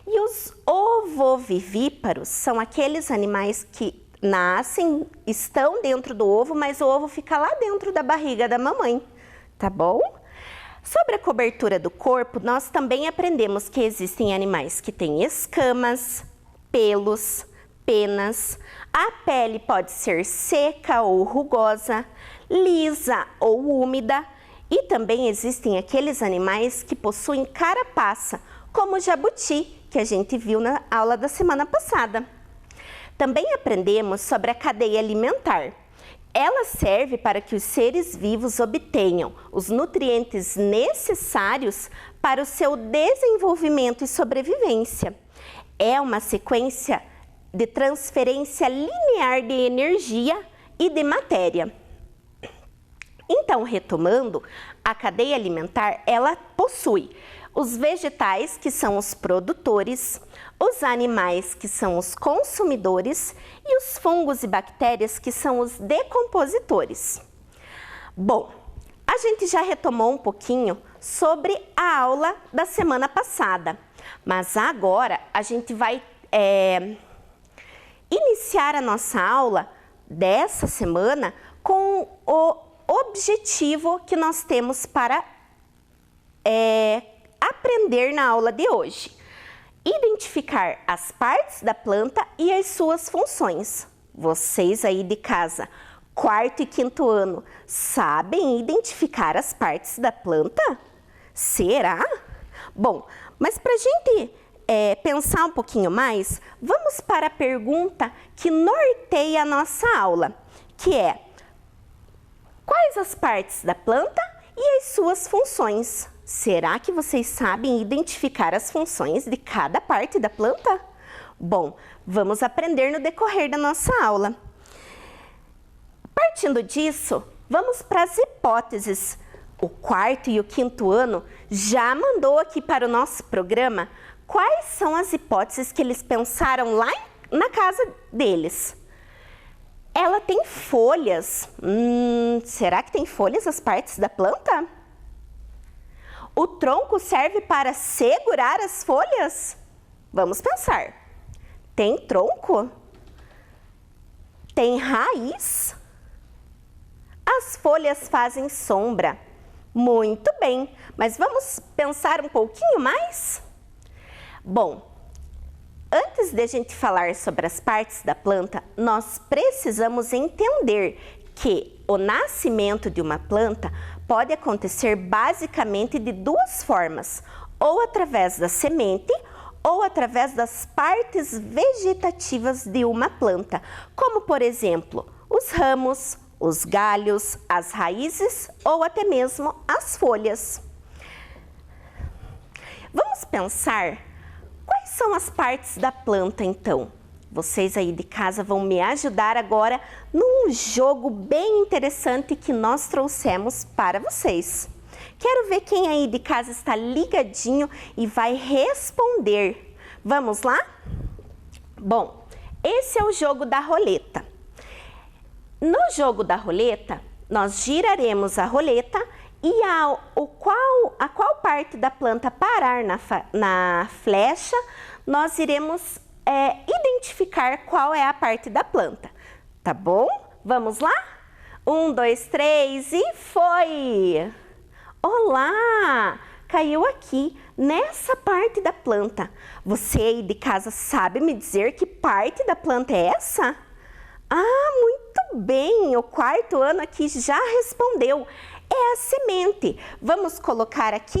E os ovovivíparos são aqueles animais que nascem, estão dentro do ovo, mas o ovo fica lá dentro da barriga da mamãe, tá bom? Sobre a cobertura do corpo, nós também aprendemos que existem animais que têm escamas, pelos, penas. A pele pode ser seca ou rugosa, lisa ou úmida. E também existem aqueles animais que possuem carapaça, como o jabuti, que a gente viu na aula da semana passada. Também aprendemos sobre a cadeia alimentar. Ela serve para que os seres vivos obtenham os nutrientes necessários para o seu desenvolvimento e sobrevivência. É uma sequência de transferência linear de energia e de matéria. Então, retomando, a cadeia alimentar, ela possui os vegetais, que são os produtores, os animais, que são os consumidores, e os fungos e bactérias, que são os decompositores. Bom, a gente já retomou um pouquinho sobre a aula da semana passada, mas agora a gente vai iniciar a nossa aula dessa semana com o objetivo que nós temos para aprender na aula de hoje. Identificar as partes da planta e as suas funções. Vocês aí de casa, 4º e 5º ano, sabem identificar as partes da planta? Será? Bom, mas para a gente pensar um pouquinho mais, vamos para a pergunta que norteia a nossa aula, que é: quais as partes da planta e as suas funções? Será que vocês sabem identificar as funções de cada parte da planta? Bom, vamos aprender no decorrer da nossa aula. Partindo disso, vamos para as hipóteses. O 4º e o 5º ano já mandou aqui para o nosso programa quais são as hipóteses que eles pensaram lá na casa deles. Ela tem folhas. Será que tem folhas as partes da planta? O tronco serve para segurar as folhas? Vamos pensar. Tem tronco? Tem raiz? As folhas fazem sombra. Muito bem, mas vamos pensar um pouquinho mais? Bom, antes de a gente falar sobre as partes da planta, nós precisamos entender que o nascimento de uma planta pode acontecer basicamente de duas formas, ou através da semente ou através das partes vegetativas de uma planta, como por exemplo, os ramos, os galhos, as raízes ou até mesmo as folhas. Vamos pensar quais são as partes da planta então? Vocês aí de casa vão me ajudar agora num jogo bem interessante que nós trouxemos para vocês. Quero ver quem aí de casa está ligadinho e vai responder. Vamos lá? Bom, esse é o jogo da roleta. No jogo da roleta, nós giraremos a roleta e a qual parte da planta parar na flecha, nós iremos identificar qual é a parte da planta, tá bom? Vamos lá? 1, 2, 3 e foi! Olá! Caiu aqui, nessa parte da planta. Você aí de casa sabe me dizer que parte da planta é essa? Ah, muito bem! O 4º ano aqui já respondeu. É a semente. Vamos colocar aqui?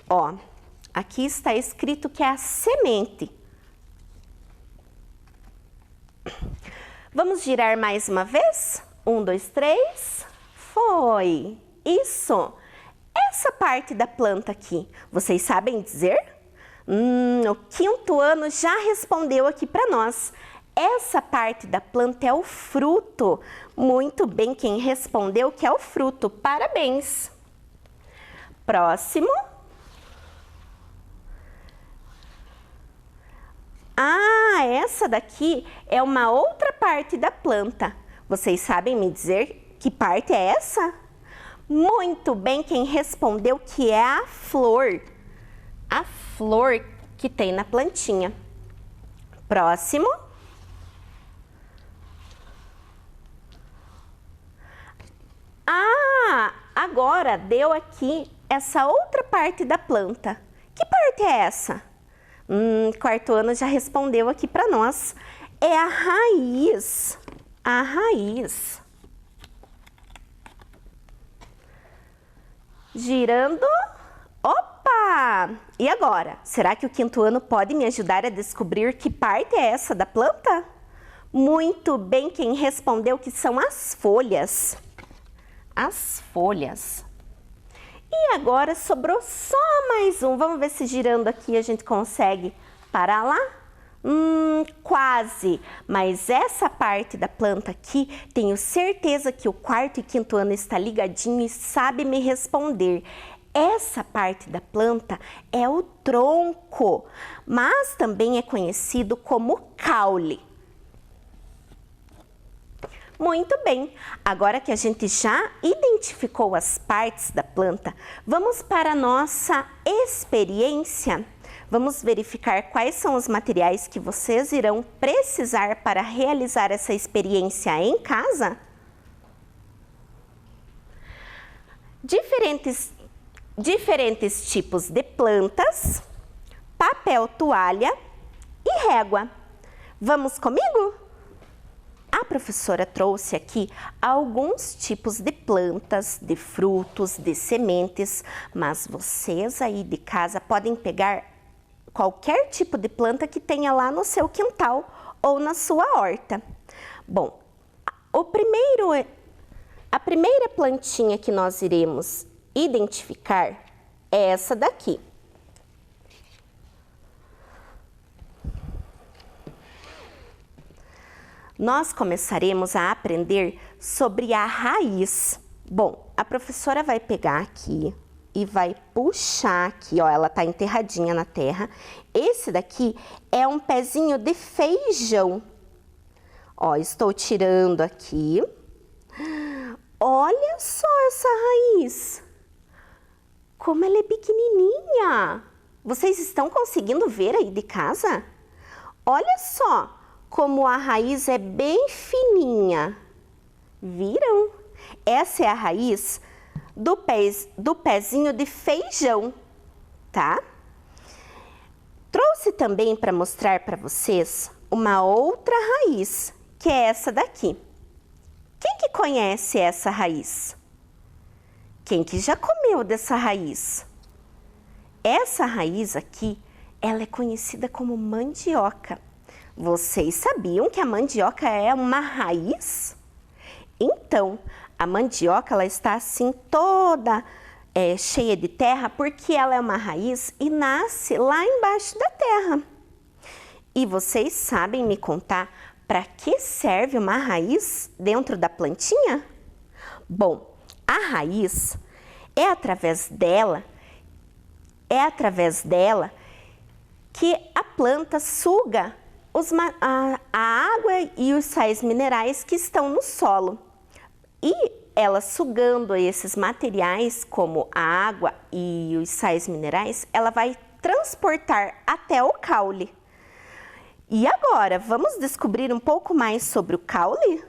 Ó, aqui está escrito que é a semente. Vamos girar mais uma vez? 1, 2, 3. Foi! Isso! Essa parte da planta aqui, vocês sabem dizer? O 5º ano já respondeu aqui para nós. Essa parte da planta é o fruto. Muito bem, quem respondeu que é o fruto. Parabéns! Próximo. Ah, essa daqui é uma outra parte da planta. Vocês sabem me dizer que parte é essa? Muito bem, quem respondeu que é a flor. A flor que tem na plantinha. Próximo. Agora deu aqui essa outra parte da planta. Que parte é essa? Quarto ano já respondeu aqui para nós. É a raiz. A raiz. Girando. Opa! E agora? Será que o quinto ano pode me ajudar a descobrir que parte é essa da planta? Muito bem, quem respondeu que são as folhas. As folhas. E agora sobrou só mais um. Vamos ver se girando aqui a gente consegue parar lá? Quase. Mas essa parte da planta aqui, tenho certeza que o quarto e quinto ano está ligadinho e sabe me responder. Essa parte da planta é o tronco, mas também é conhecido como caule. Muito bem, agora que a gente já identificou as partes da planta, vamos para a nossa experiência. Vamos verificar quais são os materiais que vocês irão precisar para realizar essa experiência em casa. Diferentes tipos de plantas, papel toalha e régua. Vamos comigo? A professora trouxe aqui alguns tipos de plantas, de frutos, de sementes, mas vocês aí de casa podem pegar qualquer tipo de planta que tenha lá no seu quintal ou na sua horta. Bom, a primeira plantinha que nós iremos identificar é essa daqui. Nós começaremos a aprender sobre a raiz. Bom, a professora vai pegar aqui e vai puxar aqui, ó, ela tá enterradinha na terra. Esse daqui é um pezinho de feijão. Ó, estou tirando aqui. Olha só essa raiz. Como ela é pequenininha. Vocês estão conseguindo ver aí de casa? Olha só como a raiz é bem fininha. Viram? Essa é a raiz do pezinho de feijão, tá? Trouxe também para mostrar para vocês uma outra raiz, que é essa daqui. Quem que conhece essa raiz? Quem que já comeu dessa raiz? Essa raiz aqui, ela é conhecida como mandioca. Vocês sabiam que a mandioca é uma raiz? Então, a mandioca ela está assim toda cheia de terra porque ela é uma raiz e nasce lá embaixo da terra. E vocês sabem me contar para que serve uma raiz dentro da plantinha? Bom, a raiz é através dela que a planta suga a água e os sais minerais que estão no solo. E ela sugando esses materiais, como a água e os sais minerais, ela vai transportar até o caule. E agora, vamos descobrir um pouco mais sobre o caule?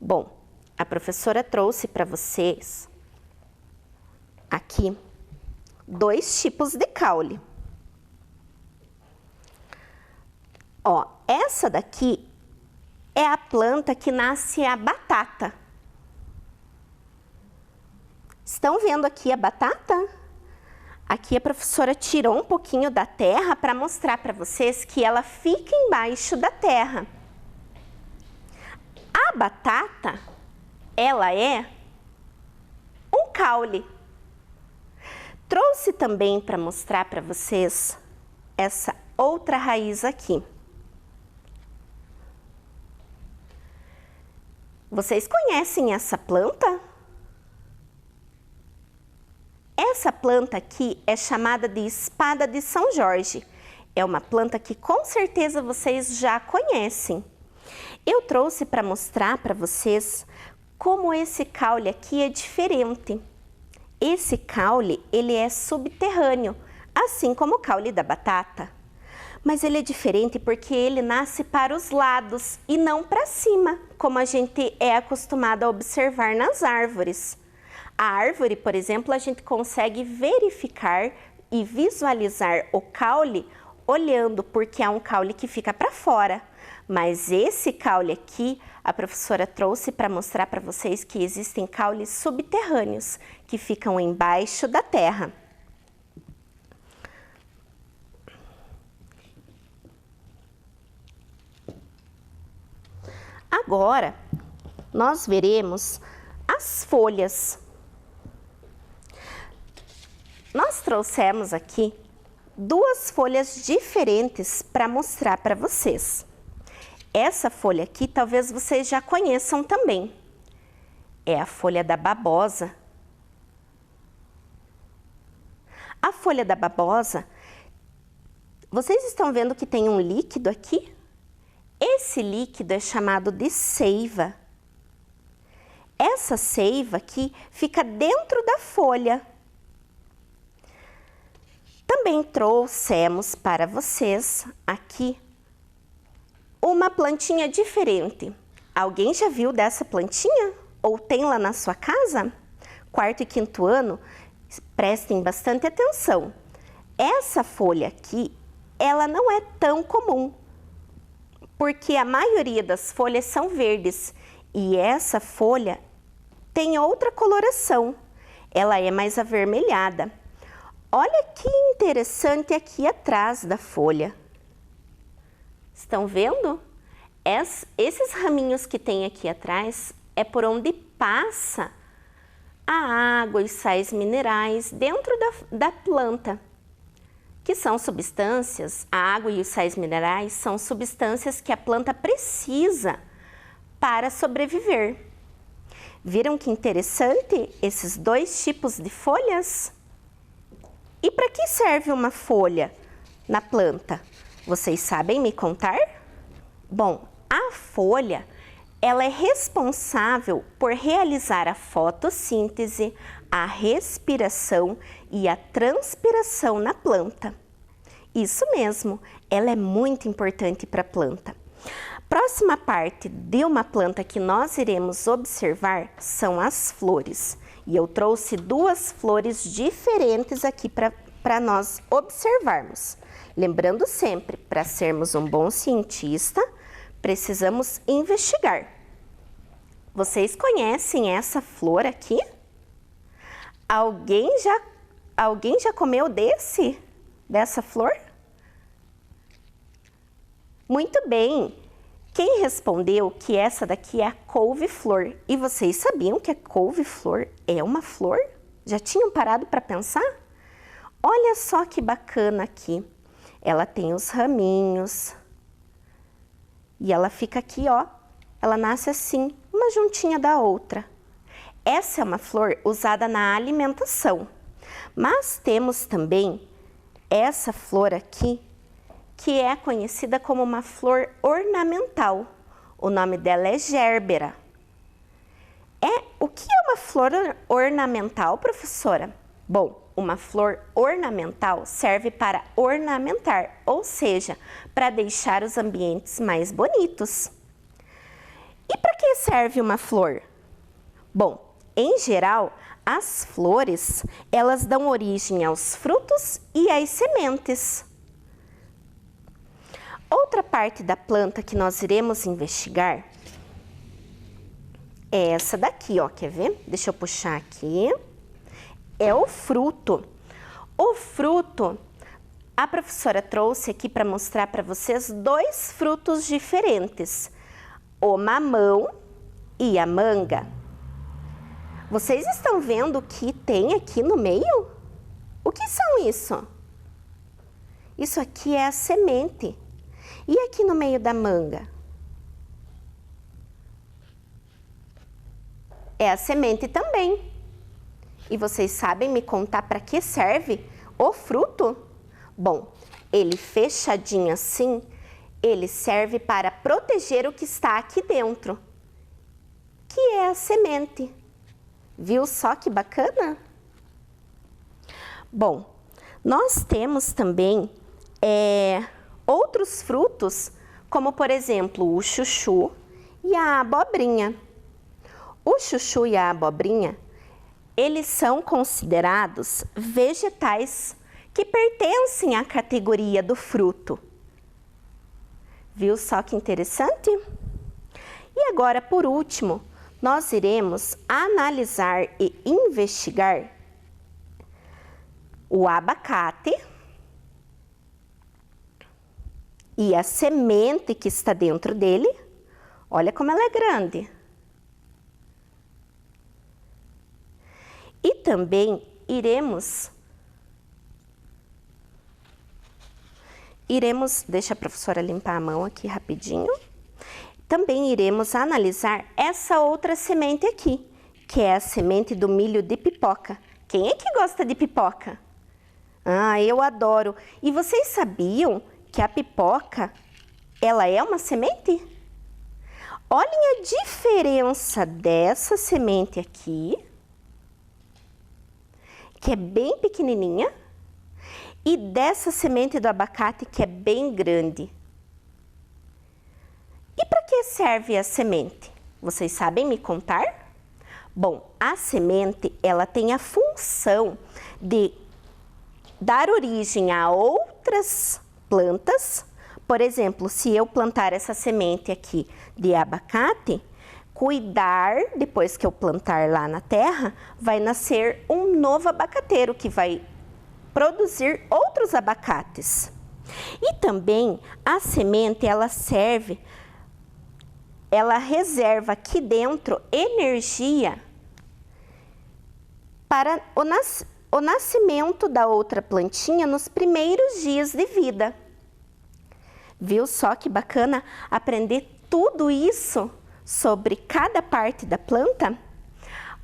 Bom, a professora trouxe para vocês aqui 2 tipos de caule. Ó, essa daqui é a planta que nasce a batata. Estão vendo aqui a batata? Aqui a professora tirou um pouquinho da terra para mostrar para vocês que ela fica embaixo da terra. A batata, ela é um caule. Trouxe também para mostrar para vocês essa outra raiz aqui. Vocês conhecem essa planta? Essa planta aqui é chamada de espada de São Jorge. É uma planta que com certeza vocês já conhecem. Eu trouxe para mostrar para vocês como esse caule aqui é diferente. Esse caule, ele é subterrâneo, assim como o caule da batata. Mas ele é diferente porque ele nasce para os lados e não para cima, como a gente é acostumado a observar nas árvores. A árvore, por exemplo, a gente consegue verificar e visualizar o caule olhando, porque é um caule que fica para fora. Mas esse caule aqui, a professora trouxe para mostrar para vocês que existem caules subterrâneos, que ficam embaixo da terra. Agora, nós veremos as folhas. Nós trouxemos aqui 2 folhas diferentes para mostrar para vocês. Essa folha aqui, talvez vocês já conheçam também. É a folha da babosa. A folha da babosa, vocês estão vendo que tem um líquido aqui? Esse líquido é chamado de seiva. Essa seiva aqui fica dentro da folha. Também trouxemos para vocês aqui uma plantinha diferente. Alguém já viu dessa plantinha? Ou tem lá na sua casa? 4º e 5º ano, prestem bastante atenção. Essa folha aqui, ela não é tão comum, porque a maioria das folhas são verdes e essa folha tem outra coloração, ela é mais avermelhada. Olha que interessante aqui atrás da folha. Estão vendo? Esses raminhos que tem aqui atrás é por onde passa a água e sais minerais dentro da planta, que são substâncias, a água e os sais minerais são substâncias que a planta precisa para sobreviver. Viram que interessante esses 2 tipos de folhas? E para que serve uma folha na planta? Vocês sabem me contar? Bom, a folha, ela é responsável por realizar a fotossíntese, a respiração e a transpiração na planta. Isso mesmo, ela é muito importante para a planta. Próxima parte de uma planta que nós iremos observar são as flores. E eu trouxe 2 flores diferentes aqui para nós observarmos. Lembrando sempre, para sermos um bom cientista, precisamos investigar. Vocês conhecem essa flor aqui? Alguém já comeu dessa flor? Muito bem! Quem respondeu que essa daqui é a couve-flor? E vocês sabiam que a couve-flor é uma flor? Já tinham parado para pensar? Olha só que bacana aqui. Ela tem os raminhos. E ela fica aqui, ó. Ela nasce assim, uma juntinha da outra. Essa é uma flor usada na alimentação. Mas temos também essa flor aqui, que é conhecida como uma flor ornamental. O nome dela é gérbera. O que é uma flor ornamental, professora? Bom, uma flor ornamental serve para ornamentar, ou seja, para deixar os ambientes mais bonitos. E para que serve uma flor? Bom, em geral, as flores, elas dão origem aos frutos e às sementes. Outra parte da planta que nós iremos investigar é essa daqui, ó, quer ver? Deixa eu puxar aqui. É o fruto. O fruto, a professora trouxe aqui para mostrar para vocês 2 frutos diferentes, o mamão e a manga. Vocês estão vendo o que tem aqui no meio? O que são isso? Isso aqui é a semente. E aqui no meio da manga? É a semente também. E vocês sabem me contar para que serve o fruto? Bom, ele fechadinho assim, ele serve para proteger o que está aqui dentro, que é a semente. Viu só que bacana? Bom, nós temos também outros frutos, como por exemplo o chuchu e a abobrinha. O chuchu e a abobrinha, eles são considerados vegetais que pertencem à categoria do fruto. Viu só que interessante? E agora, por último, nós iremos analisar e investigar o abacate e a semente que está dentro dele. Olha como ela é grande. E também iremos, deixa a professora limpar a mão aqui rapidinho. Também iremos analisar essa outra semente aqui, que é a semente do milho de pipoca. Quem é que gosta de pipoca? Ah, eu adoro. E vocês sabiam que a pipoca, ela é uma semente? Olhem a diferença dessa semente aqui, que é bem pequenininha, e dessa semente do abacate, que é bem grande. E para que serve a semente? Vocês sabem me contar? Bom, a semente, ela tem a função de dar origem a outras plantas. Por exemplo, se eu plantar essa semente aqui de abacate, cuidar, depois que eu plantar lá na terra, vai nascer um novo abacateiro que vai produzir outros abacates. E também a semente, ela reserva aqui dentro energia para o nascimento da outra plantinha nos primeiros dias de vida. Viu só que bacana aprender tudo isso sobre cada parte da planta?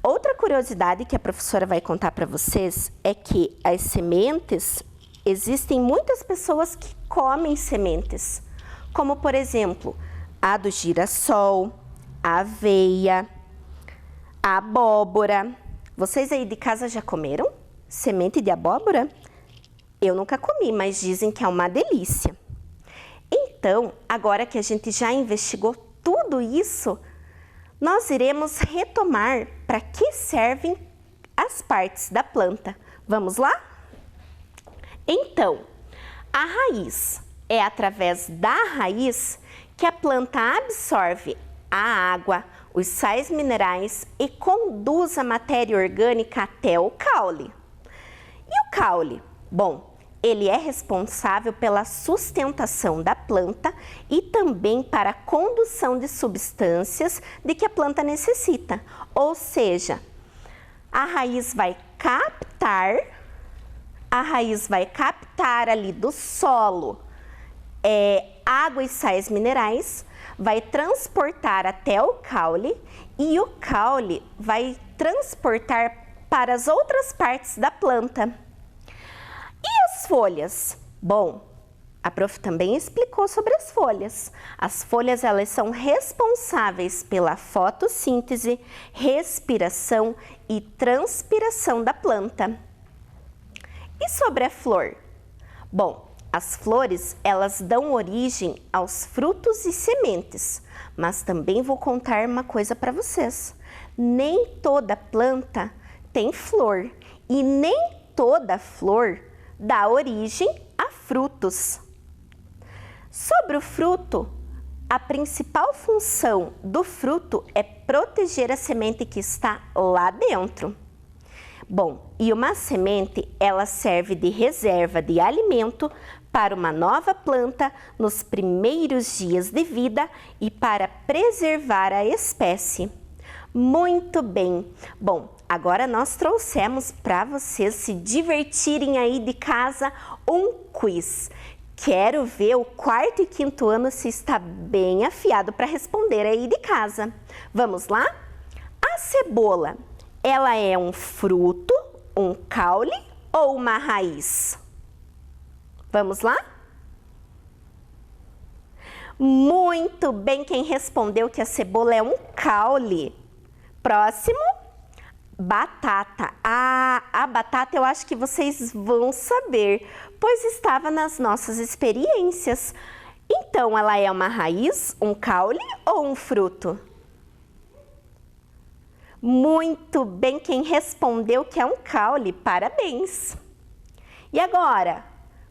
Outra curiosidade que a professora vai contar para vocês é que as sementes, existem muitas pessoas que comem sementes, como por exemplo, a do girassol, a aveia, a abóbora. Vocês aí de casa já comeram semente de abóbora? Eu nunca comi, mas dizem que é uma delícia. Então, agora que a gente já investigou tudo isso, nós iremos retomar para que servem as partes da planta. Vamos lá? Então, a raiz. É através da raiz que a planta absorve a água, os sais minerais e conduz a matéria orgânica até o caule. E o caule? Bom, ele é responsável pela sustentação da planta e também para a condução de substâncias de que a planta necessita. Ou seja, a raiz vai captar ali do solo água e sais minerais, vai transportar até o caule e o caule vai transportar para as outras partes da planta. E as folhas? Bom, a prof também explicou sobre as folhas. As folhas, elas são responsáveis pela fotossíntese, respiração e transpiração da planta. E sobre a flor? Bom, as flores, elas dão origem aos frutos e sementes, mas também vou contar uma coisa para vocês. Nem toda planta tem flor e nem toda flor dá origem a frutos. Sobre o fruto, a principal função do fruto é proteger a semente que está lá dentro. Bom, e uma semente, ela serve de reserva de alimento para uma nova planta nos primeiros dias de vida e para preservar a espécie. Muito bem! Bom, agora nós trouxemos para vocês se divertirem aí de casa um quiz. Quero ver o 4º e 5º ano se está bem afiado para responder aí de casa. Vamos lá? A cebola, ela é um fruto, um caule ou uma raiz? Vamos lá? Muito bem, quem respondeu que a cebola é um caule. Próximo. Batata. A batata eu acho que vocês vão saber, pois estava nas nossas experiências. Então, ela é uma raiz, um caule ou um fruto? Muito bem, quem respondeu que é um caule, parabéns! E agora,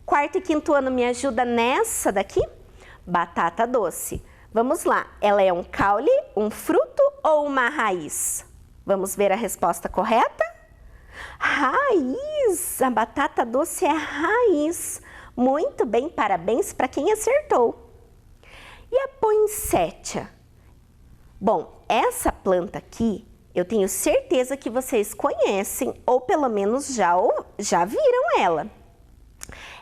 quarto e quinto ano, me ajuda nessa daqui? Batata doce. Vamos lá, ela é um caule, um fruto ou uma raiz? Vamos ver a resposta correta? Raiz! A batata doce é raiz. Muito bem, parabéns para quem acertou. E a poinsettia? Bom, essa planta aqui, eu tenho certeza que vocês conhecem ou pelo menos já viram ela.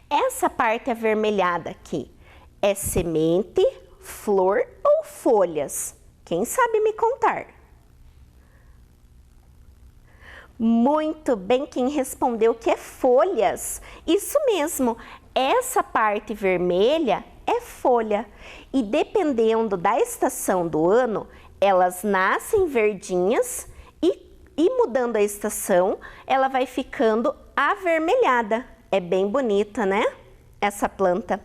Essa parte avermelhada aqui é semente, flor ou folhas? Quem sabe me contar? Muito bem, quem respondeu que é folhas. Isso mesmo, essa parte vermelha é folha. E dependendo da estação do ano, elas nascem verdinhas e mudando a estação, ela vai ficando avermelhada. É bem bonita, né? Essa planta.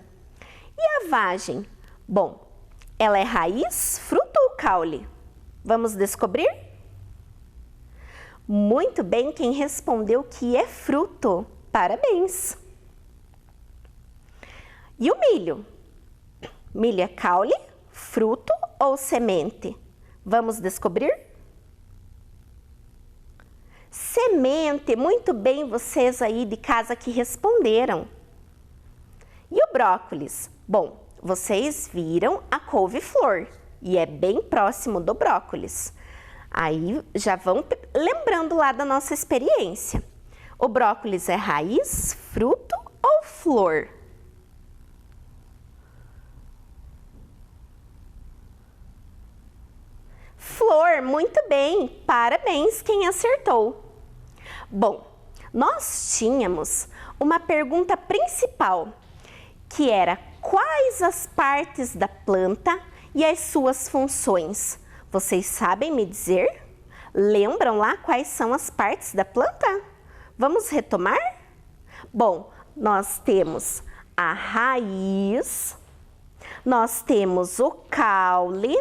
E a vagem? Bom, ela é raiz, fruto ou caule? Vamos descobrir? Muito bem, quem respondeu que é fruto. Parabéns! E o milho? Milho é caule, fruto ou semente? Vamos descobrir? Semente, muito bem vocês aí de casa que responderam. E o brócolis? Bom, vocês viram a couve-flor e é bem próximo do brócolis. Aí já vão lembrando lá da nossa experiência. O brócolis é raiz, fruto ou flor? Flor, muito bem, parabéns quem acertou. Bom, nós tínhamos uma pergunta principal, que era quais as partes da planta e as suas funções? Vocês sabem me dizer? Lembram lá quais são as partes da planta? Vamos retomar? Bom, nós temos a raiz, nós temos o caule,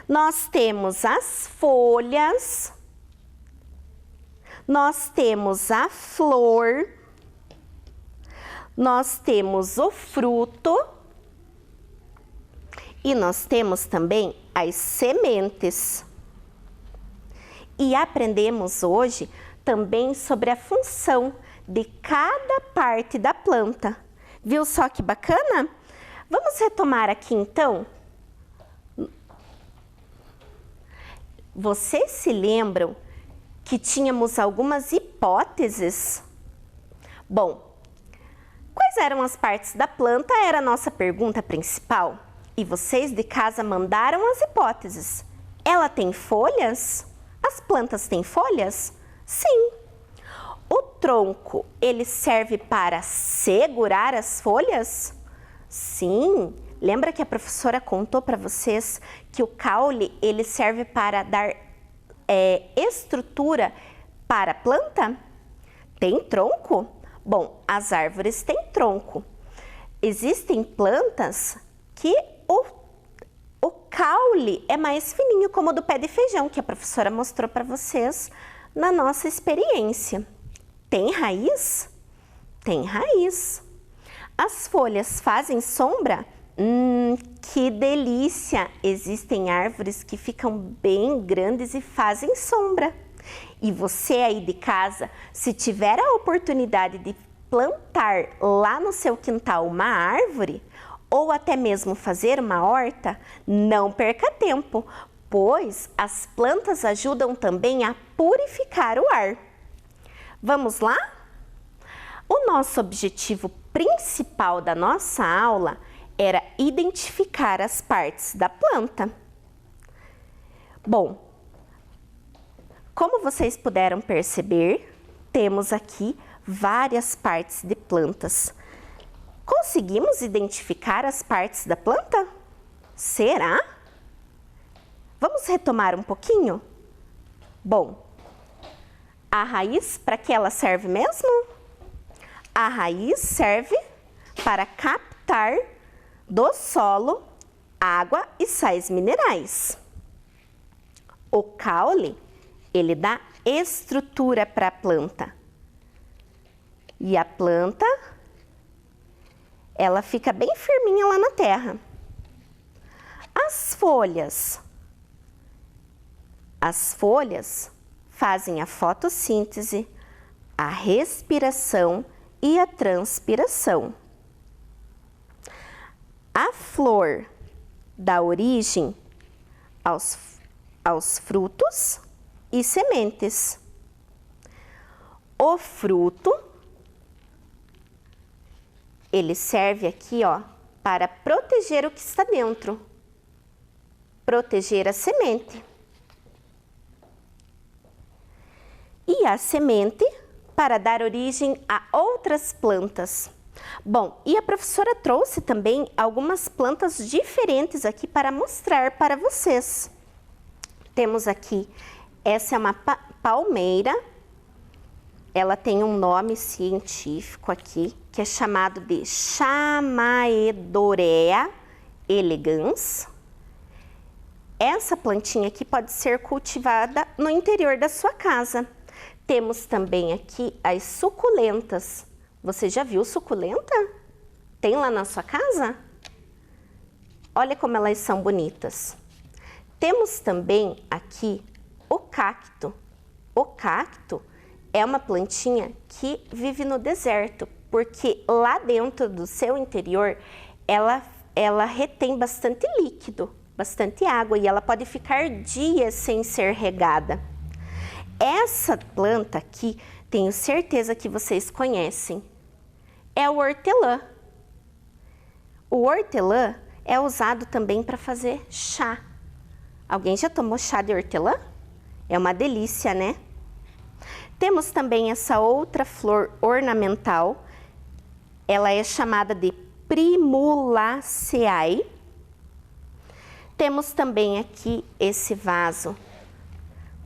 nós temos as folhas, nós temos a flor, nós temos o fruto e nós temos também as sementes. E aprendemos hoje também sobre a função de cada parte da planta. Viu só que bacana? Vamos retomar aqui então? Vocês se lembram que tínhamos algumas hipóteses? Bom, quais eram as partes da planta era a nossa pergunta principal. E vocês de casa mandaram as hipóteses. Ela tem folhas? As plantas têm folhas? Sim. O tronco, ele serve para segurar as folhas? Sim. Lembra que a professora contou para vocês que o caule, ele serve para dar estrutura para a planta? Tem tronco? Bom, as árvores têm tronco. Existem plantas que o caule é mais fininho, como o do pé de feijão, que a professora mostrou para vocês na nossa experiência. Tem raiz? Tem raiz. As folhas fazem sombra? Que delícia! Existem árvores que ficam bem grandes e fazem sombra. E você aí de casa, se tiver a oportunidade de plantar lá no seu quintal uma árvore, ou até mesmo fazer uma horta, não perca tempo, pois as plantas ajudam também a purificar o ar. Vamos lá? O nosso objetivo principal da nossa aula era identificar as partes da planta. Bom, como vocês puderam perceber, temos aqui várias partes de plantas. Conseguimos identificar as partes da planta? Será? Vamos retomar um pouquinho? Bom, a raiz, para que ela serve mesmo? A raiz serve para captar do solo água e sais minerais. O caule, ele dá estrutura para a planta. E a planta, ela fica bem firminha lá na terra. As folhas fazem a fotossíntese, a respiração e a transpiração. A flor dá origem aos frutos e sementes. O fruto, ele serve aqui, ó, para proteger o que está dentro, proteger a semente. E a semente para dar origem a outras plantas. Bom, e a professora trouxe também algumas plantas diferentes aqui para mostrar para vocês. Temos aqui, essa é uma palmeira, ela tem um nome científico aqui, que é chamado de Chamaedorea elegans. Essa plantinha aqui pode ser cultivada no interior da sua casa. Temos também aqui as suculentas. Você já viu suculenta? Tem lá na sua casa? Olha como elas são bonitas. Temos também aqui o cacto. O cacto é uma plantinha que vive no deserto, porque lá dentro do seu interior ela retém bastante líquido, bastante água, e ela pode ficar dias sem ser regada. Essa planta aqui, tenho certeza que vocês conhecem, é o hortelã. O hortelã é usado também para fazer chá. Alguém já tomou chá de hortelã? É uma delícia, né? Temos também essa outra flor ornamental, ela é chamada de Primulaceae. Temos também aqui esse vaso,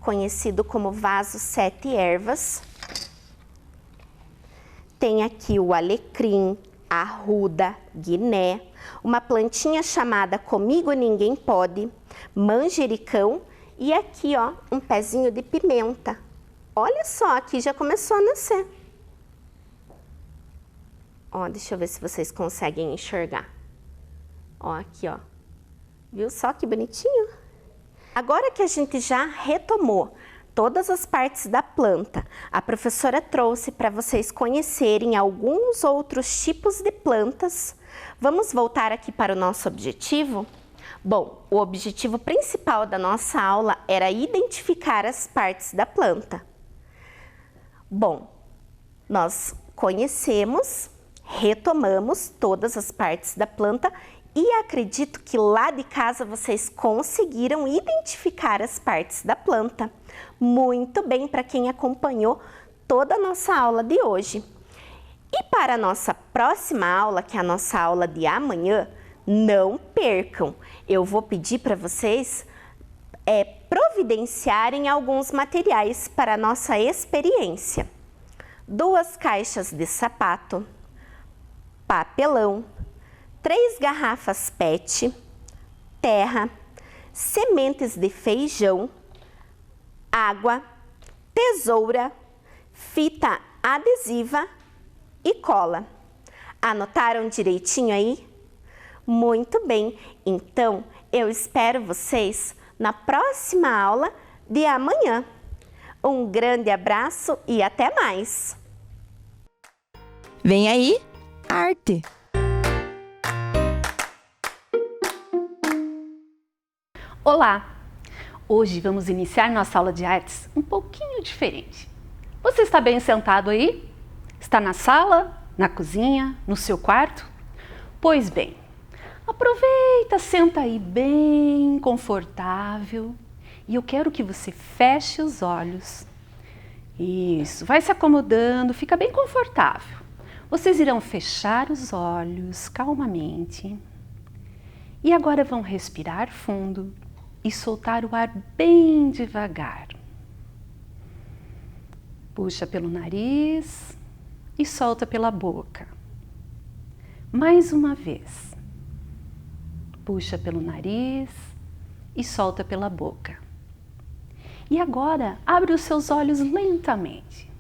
conhecido como vaso 7 ervas. Tem aqui o alecrim, arruda, guiné, uma plantinha chamada Comigo Ninguém Pode, manjericão e aqui, ó, um pezinho de pimenta. Olha só, aqui já começou a nascer. Ó, deixa eu ver se vocês conseguem enxergar. Ó, aqui, ó. Viu só que bonitinho? Agora que a gente já retomou todas as partes da planta, a professora trouxe para vocês conhecerem alguns outros tipos de plantas. Vamos voltar aqui para o nosso objetivo? Bom, o objetivo principal da nossa aula era identificar as partes da planta. Bom, nós conhecemos, retomamos todas as partes da planta e acredito que lá de casa vocês conseguiram identificar as partes da planta. Muito bem para quem acompanhou toda a nossa aula de hoje. E para a nossa próxima aula, que é a nossa aula de amanhã, não percam. Eu vou pedir para vocês providenciarem alguns materiais para a nossa experiência. 2 caixas de sapato, papelão, 3 garrafas PET, terra, sementes de feijão, água, tesoura, fita adesiva e cola. Anotaram direitinho aí? Muito bem, então eu espero vocês na próxima aula de amanhã. Um grande abraço e até mais! Vem aí, arte! Olá! Hoje vamos iniciar nossa aula de artes um pouquinho diferente. Você está bem sentado aí? Está na sala, na cozinha, no seu quarto? Pois bem, aproveita, senta aí bem confortável e eu quero que você feche os olhos. Isso, vai se acomodando, fica bem confortável. Vocês irão fechar os olhos calmamente e agora vão respirar fundo e soltar o ar bem devagar. Puxa pelo nariz e solta pela boca. Mais uma vez. Puxa pelo nariz e solta pela boca. E agora, abre os seus olhos lentamente.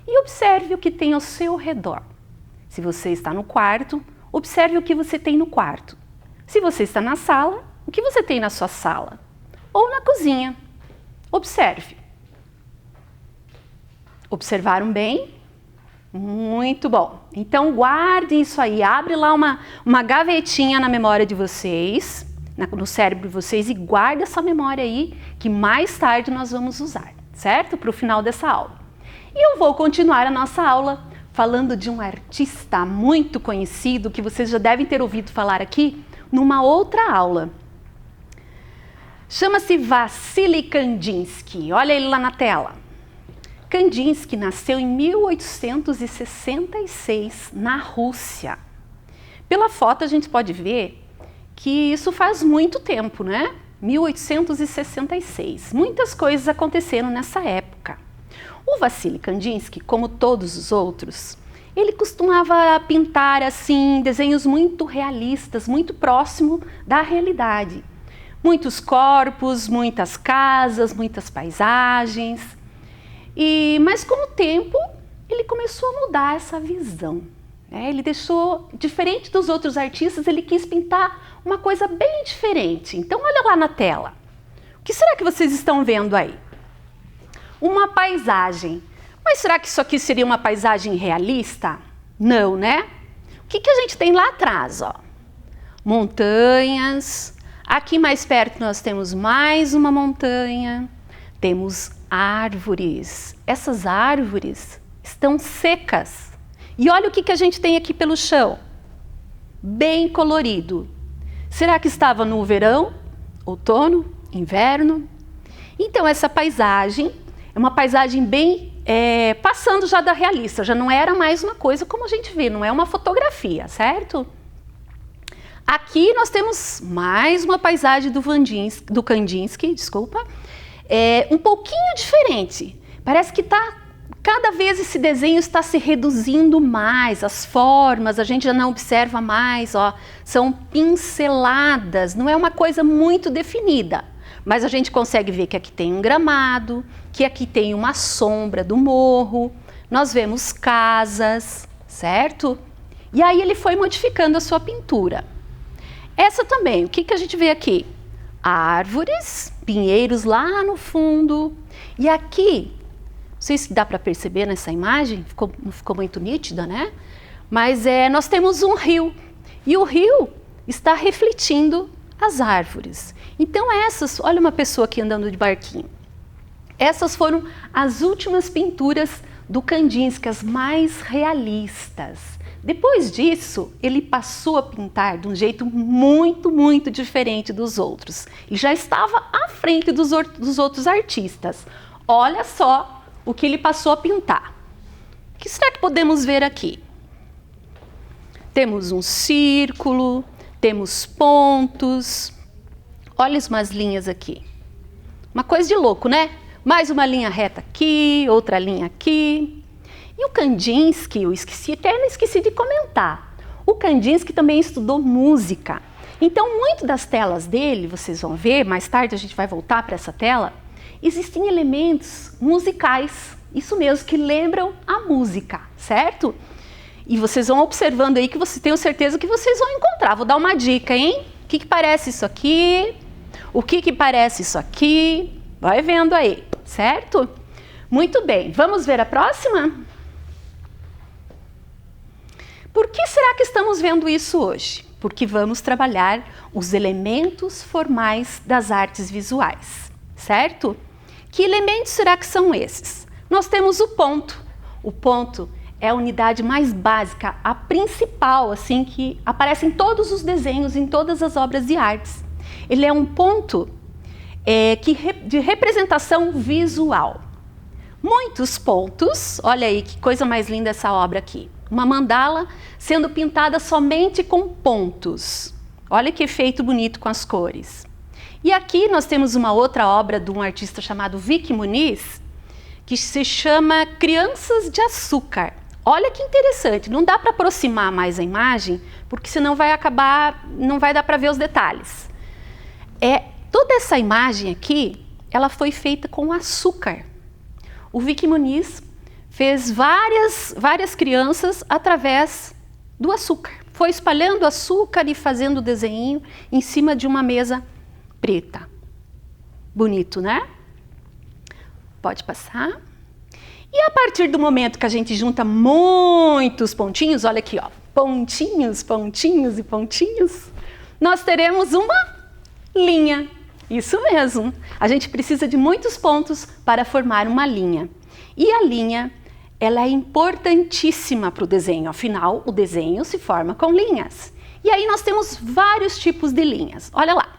E observe o que tem ao seu redor. Se você está no quarto, observe o que você tem no quarto. Se você está na sala, o que você tem na sua sala? Ou na cozinha. Observe. Observaram bem? Muito bom. Então guardem isso aí. Abre lá uma gavetinha na memória de vocês, no cérebro de vocês, e guarda essa memória aí, que mais tarde nós vamos usar, certo? Para o final dessa aula. E eu vou continuar a nossa aula falando de um artista muito conhecido, que vocês já devem ter ouvido falar aqui numa outra aula. Chama-se Vassily Kandinsky. Olha ele lá na tela. Kandinsky nasceu em 1866 na Rússia. Pela foto a gente pode ver que isso faz muito tempo, né? 1866. Muitas coisas aconteceram nessa época. O Vassily Kandinsky, como todos os outros, ele costumava pintar assim desenhos muito realistas, muito próximo da realidade. Muitos corpos, muitas casas, muitas paisagens. Mas com o tempo ele começou a mudar essa visão. Ele deixou, diferente dos outros artistas, ele quis pintar uma coisa bem diferente. Então olha lá na tela. O que será que vocês estão vendo aí? Uma paisagem. Mas será que isso aqui seria uma paisagem realista? Não, né? O que a gente tem lá atrás? Ó? Montanhas. Aqui mais perto nós temos mais uma montanha. Temos árvores. Essas árvores estão secas. E olha o que a gente tem aqui pelo chão. Bem colorido. Será que estava no verão, outono, inverno? Então essa paisagem é uma paisagem bem passando já da realista. Já não era mais uma coisa como a gente vê, não é uma fotografia, certo? Aqui nós temos mais uma paisagem do Kandinsky, desculpa. Um pouquinho diferente. Parece que cada vez esse desenho está se reduzindo mais, as formas a gente já não observa mais, ó, são pinceladas, não é uma coisa muito definida, mas a gente consegue ver que aqui tem um gramado, que aqui tem uma sombra do morro, nós vemos casas, certo? E aí ele foi modificando a sua pintura. Essa também, o que a gente vê aqui? Árvores, pinheiros lá no fundo. E aqui, não sei se dá para perceber nessa imagem, não ficou muito nítida, né? Mas nós temos um rio. E o rio está refletindo as árvores. Então olha uma pessoa aqui andando de barquinho. Essas foram as últimas pinturas do Kandinsky, as mais realistas. Depois disso, ele passou a pintar de um jeito muito, muito diferente dos outros. Ele já estava à frente dos outros artistas. Olha só o que ele passou a pintar. O que será que podemos ver aqui? Temos um círculo, temos pontos. Olha umas linhas aqui. Uma coisa de louco, né? Mais uma linha reta aqui, outra linha aqui. E o Kandinsky, eu esqueci de comentar. O Kandinsky também estudou música. Então, muito das telas dele, vocês vão ver, mais tarde a gente vai voltar para essa tela, existem elementos musicais, isso mesmo, que lembram a música, certo? E vocês vão observando aí que tenho certeza que vocês vão encontrar. Vou dar uma dica, hein? O que parece isso aqui? O que parece isso aqui? Vai vendo aí, certo? Muito bem, vamos ver a próxima? Por que será que estamos vendo isso hoje? Porque vamos trabalhar os elementos formais das artes visuais, certo? Que elementos será que são esses? Nós temos o ponto. O ponto é a unidade mais básica, a principal, assim, que aparece em todos os desenhos, em todas as obras de artes. Ele é um ponto de representação visual. Muitos pontos, olha aí que coisa mais linda essa obra aqui. Uma mandala sendo pintada somente com pontos. Olha que efeito bonito com as cores. E aqui nós temos uma outra obra de um artista chamado Vic Muniz, que se chama Crianças de Açúcar. Olha que interessante, não dá para aproximar mais a imagem, porque senão vai acabar, não vai dar para ver os detalhes. Toda essa imagem aqui, ela foi feita com açúcar. O Vicky Muniz fez várias crianças através do açúcar. Foi espalhando açúcar e fazendo o desenho em cima de uma mesa preta. Bonito, né? Pode passar. E a partir do momento que a gente junta muitos pontinhos, olha aqui, ó, pontinhos, pontinhos e pontinhos, nós teremos uma linha. Isso mesmo. A gente precisa de muitos pontos para formar uma linha. E a linha, ela é importantíssima para o desenho. Afinal, o desenho se forma com linhas. E aí nós temos vários tipos de linhas. Olha lá.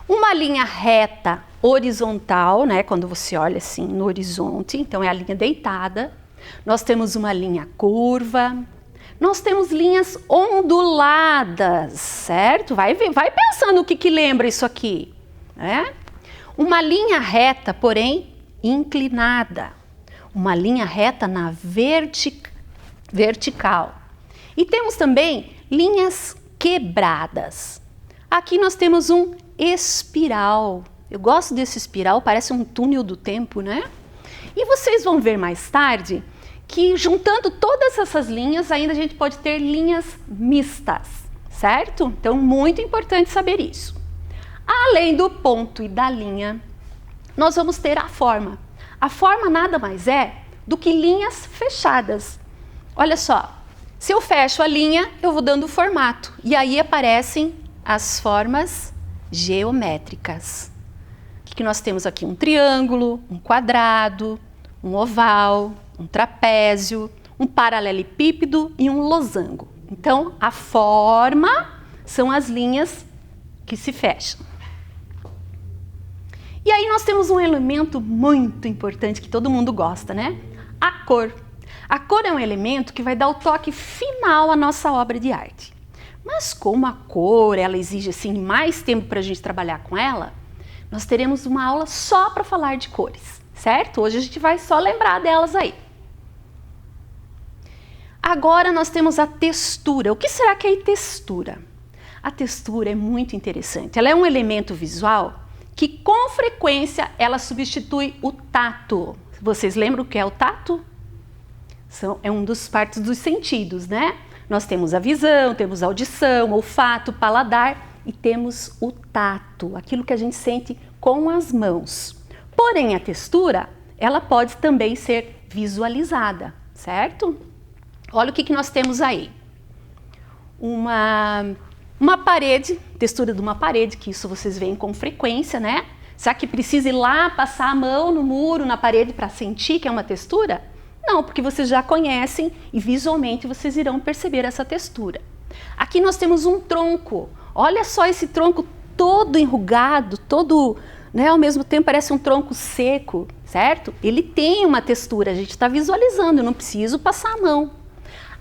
Uma linha reta, horizontal, né? Quando você olha assim no horizonte, então é a linha deitada. Nós temos uma linha curva. Nós temos linhas onduladas, certo? Vai pensando o que lembra isso aqui, né? Uma linha reta, porém inclinada. Uma linha reta na vertical. E temos também linhas quebradas. Aqui nós temos um espiral. Eu gosto desse espiral, parece um túnel do tempo, né? E vocês vão ver mais tarde que juntando todas essas linhas, ainda a gente pode ter linhas mistas, certo? Então, muito importante saber isso. Além do ponto e da linha, nós vamos ter a forma. A forma nada mais é do que linhas fechadas. Olha só, se eu fecho a linha, eu vou dando formato. E aí aparecem as formas geométricas. O que nós temos aqui? Um triângulo, um quadrado, um oval, um trapézio, um paralelepípedo e um losango. Então, a forma são as linhas que se fecham. E aí nós temos um elemento muito importante que todo mundo gosta, né? A cor. A cor é um elemento que vai dar o toque final à nossa obra de arte. Mas como a cor, ela exige assim mais tempo para a gente trabalhar com ela, nós teremos uma aula só para falar de cores, certo? Hoje a gente vai só lembrar delas aí. Agora nós temos a textura. O que será que é a textura? A textura é muito interessante. Ela é um elemento visual que com frequência ela substitui o tato. Vocês lembram o que é o tato? É um dos partes dos sentidos, né? Nós temos a visão, temos a audição, olfato, paladar e temos o tato, aquilo que a gente sente com as mãos. Porém, a textura, ela pode também ser visualizada, certo? Olha o que nós temos aí. Uma parede, textura de uma parede, que isso vocês veem com frequência, né? Será que precisa ir lá passar a mão no muro, na parede para sentir que é uma textura? Não, porque vocês já conhecem e visualmente vocês irão perceber essa textura. Aqui nós temos um tronco. Olha só esse tronco todo enrugado, todo, né, ao mesmo tempo parece um tronco seco, certo? Ele tem uma textura, a gente está visualizando, eu não preciso passar a mão.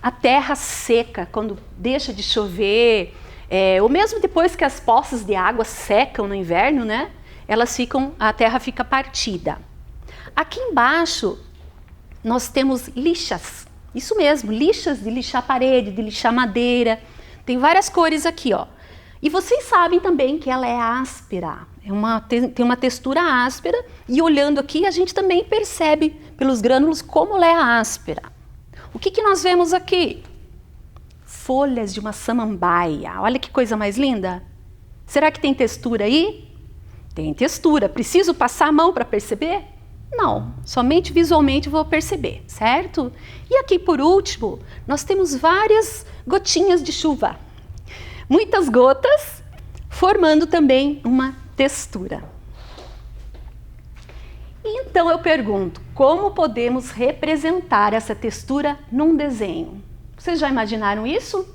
A terra seca, quando deixa de chover, ou mesmo depois que as poças de água secam no inverno, né? A terra fica partida. Aqui embaixo nós temos lixas, isso mesmo, lixas de lixar parede, de lixar madeira. Tem várias cores aqui, ó. E vocês sabem também que ela é áspera, tem uma textura áspera e olhando aqui a gente também percebe pelos grânulos como ela é áspera. O que nós vemos aqui? Folhas de uma samambaia. Olha que coisa mais linda. Será que tem textura aí? Tem textura. Preciso passar a mão para perceber? Não, somente visualmente vou perceber, certo? E aqui por último, nós temos várias gotinhas de chuva. Muitas gotas formando também uma textura. Então eu pergunto, como podemos representar essa textura num desenho? Vocês já imaginaram isso?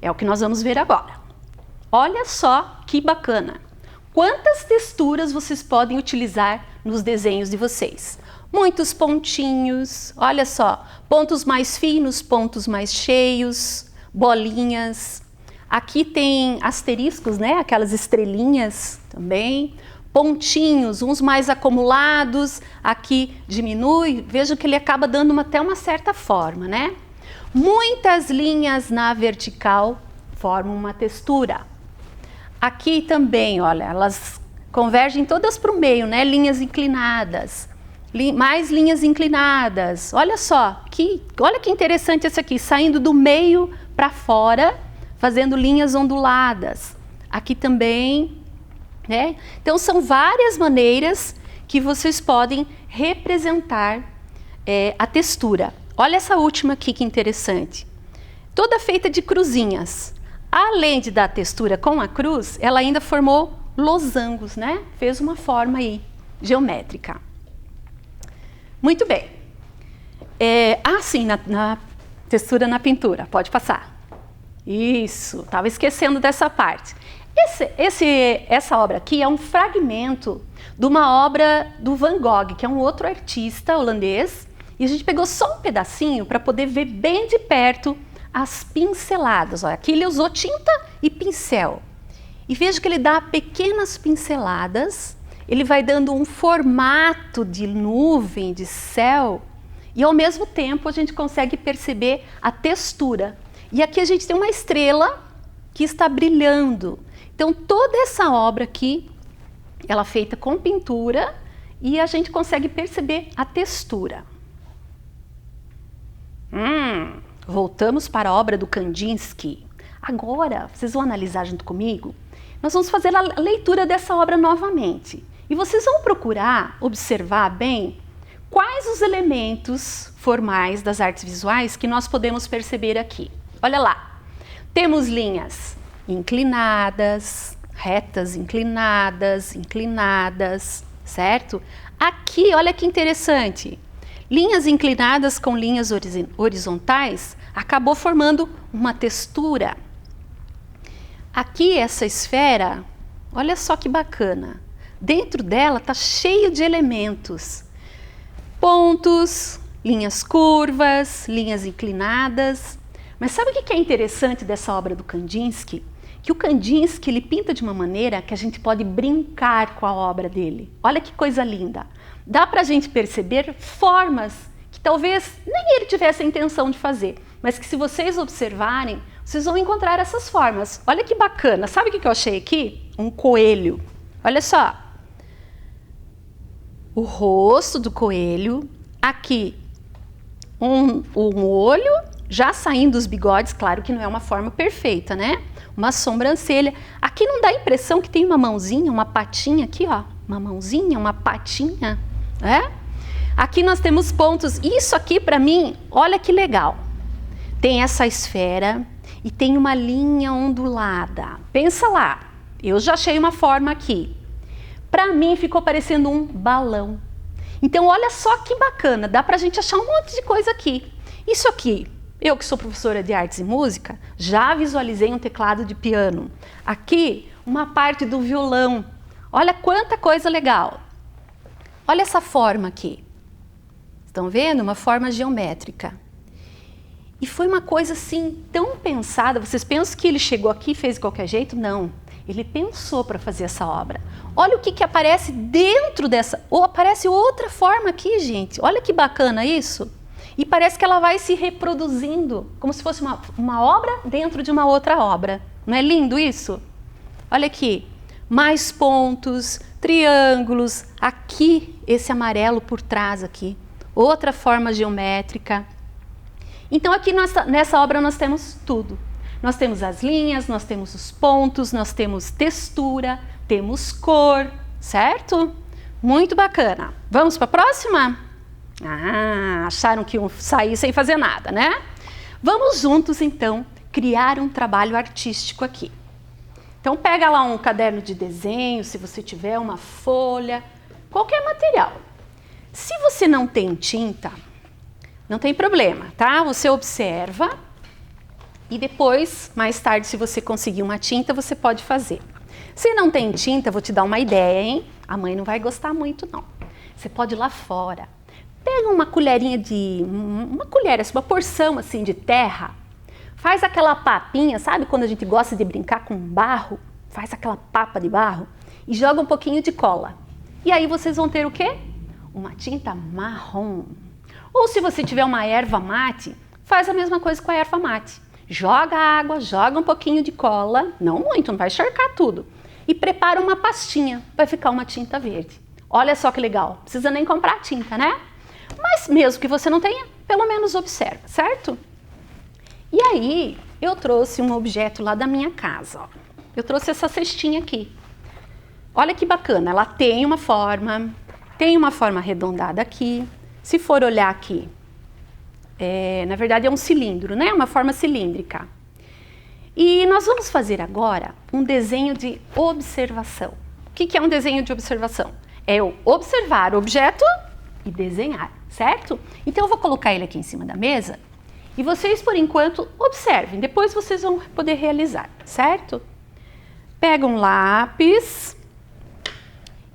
É o que nós vamos ver agora. Olha só que bacana! Quantas texturas vocês podem utilizar nos desenhos de vocês? Muitos pontinhos, olha só, pontos mais finos, pontos mais cheios, bolinhas. Aqui tem asteriscos, né? Aquelas estrelinhas também. pontinhos, uns mais acumulados, aqui diminui, veja que ele acaba dando até uma certa forma, né? Muitas linhas na vertical formam uma textura. Aqui também, olha, elas convergem todas para o meio, né? Linhas inclinadas, mais linhas inclinadas. Olha só, olha que interessante esse aqui, saindo do meio para fora, fazendo linhas onduladas. Aqui também, né? Então são várias maneiras que vocês podem representar a textura. Olha essa última aqui que interessante. Toda feita de cruzinhas. Além de dar textura com a cruz, ela ainda formou losangos, né? Fez uma forma aí geométrica. Muito bem. Sim, na textura na pintura. Pode passar. Isso, estava esquecendo dessa parte. Essa obra aqui é um fragmento de uma obra do Van Gogh, que é um outro artista holandês, e a gente pegou só um pedacinho para poder ver bem de perto as pinceladas. Olha, aqui ele usou tinta e pincel. E veja que ele dá pequenas pinceladas, ele vai dando um formato de nuvem, de céu, e ao mesmo tempo a gente consegue perceber a textura. E aqui a gente tem uma estrela que está brilhando. Então toda essa obra aqui, ela é feita com pintura e a gente consegue perceber a textura. Voltamos para a obra do Kandinsky. Agora, vocês vão analisar junto comigo, nós vamos fazer a leitura dessa obra novamente. E vocês vão procurar observar bem quais os elementos formais das artes visuais que nós podemos perceber aqui. Olha lá, temos linhas inclinadas, retas inclinadas, certo? Aqui, olha que interessante, linhas inclinadas com linhas horizontais acabou formando uma textura. Aqui essa esfera, olha só que bacana, dentro dela está cheio de elementos, pontos, linhas curvas, linhas inclinadas. Mas sabe o que é interessante dessa obra do Kandinsky? Que o Kandinsky ele pinta de uma maneira que a gente pode brincar com a obra dele. Olha que coisa linda. Dá para a gente perceber formas que talvez nem ele tivesse a intenção de fazer, mas que se vocês observarem, vocês vão encontrar essas formas. Olha que bacana. Sabe o que eu achei aqui? Um coelho. Olha só. O rosto do coelho. Aqui, um olho, já saindo os bigodes. Claro que não é uma forma perfeita, né? Uma sobrancelha. Aqui não dá a impressão que tem uma mãozinha, uma patinha aqui, ó. Uma mãozinha, uma patinha, né? Aqui nós temos pontos. Isso aqui, para mim, olha que legal. Tem essa esfera e tem uma linha ondulada. Pensa lá, eu já achei uma forma aqui. Para mim ficou parecendo um balão. Então olha só que bacana, dá pra gente achar um monte de coisa aqui. Isso aqui, eu que sou professora de artes e música, já visualizei um teclado de piano. Aqui, uma parte do violão. Olha quanta coisa legal. Olha essa forma aqui. Estão vendo? Uma forma geométrica. E foi uma coisa assim tão pensada. Vocês pensam que ele chegou aqui e fez de qualquer jeito? Não. Ele pensou para fazer essa obra. Olha o que aparece dentro dessa... Ou aparece outra forma aqui, gente. Olha que bacana isso. E parece que ela vai se reproduzindo, como se fosse uma obra dentro de uma outra obra. Não é lindo isso? Olha aqui. Mais pontos, triângulos. Aqui, esse amarelo por trás aqui. Outra forma geométrica. Então aqui nessa obra nós temos tudo. Nós temos as linhas, nós temos os pontos, nós temos textura, temos cor, certo? Muito bacana. Vamos para a próxima? Acharam que iam sair sem fazer nada, né? Vamos juntos então criar um trabalho artístico aqui. Então pega lá um caderno de desenho, se você tiver uma folha, qualquer material. Se você não tem tinta, não tem problema, tá? Você observa e depois, mais tarde, se você conseguir uma tinta, você pode fazer. Se não tem tinta, vou te dar uma ideia, hein? A mãe não vai gostar muito, não. Você pode ir lá fora. Pega uma colherinha uma porção assim de terra. Faz aquela papinha, sabe quando a gente gosta de brincar com barro? Faz aquela papa de barro e joga um pouquinho de cola. E aí vocês vão ter o quê? Uma tinta marrom. Ou se você tiver uma erva mate, faz a mesma coisa com a erva mate. Joga água, joga um pouquinho de cola, não muito, não vai encharcar tudo. E prepara uma pastinha, vai ficar uma tinta verde. Olha só que legal, não precisa nem comprar tinta, né? Mas mesmo que você não tenha, pelo menos observa, certo? E aí, eu trouxe um objeto lá da minha casa, ó. Eu trouxe essa cestinha aqui. Olha que bacana, ela tem uma forma arredondada aqui. Se for olhar aqui, na verdade é um cilindro, né? Uma forma cilíndrica. E nós vamos fazer agora um desenho de observação. O que é um desenho de observação? É eu observar o objeto e desenhar, certo? Então eu vou colocar ele aqui em cima da mesa e vocês, por enquanto, observem. Depois vocês vão poder realizar, certo? Pega um lápis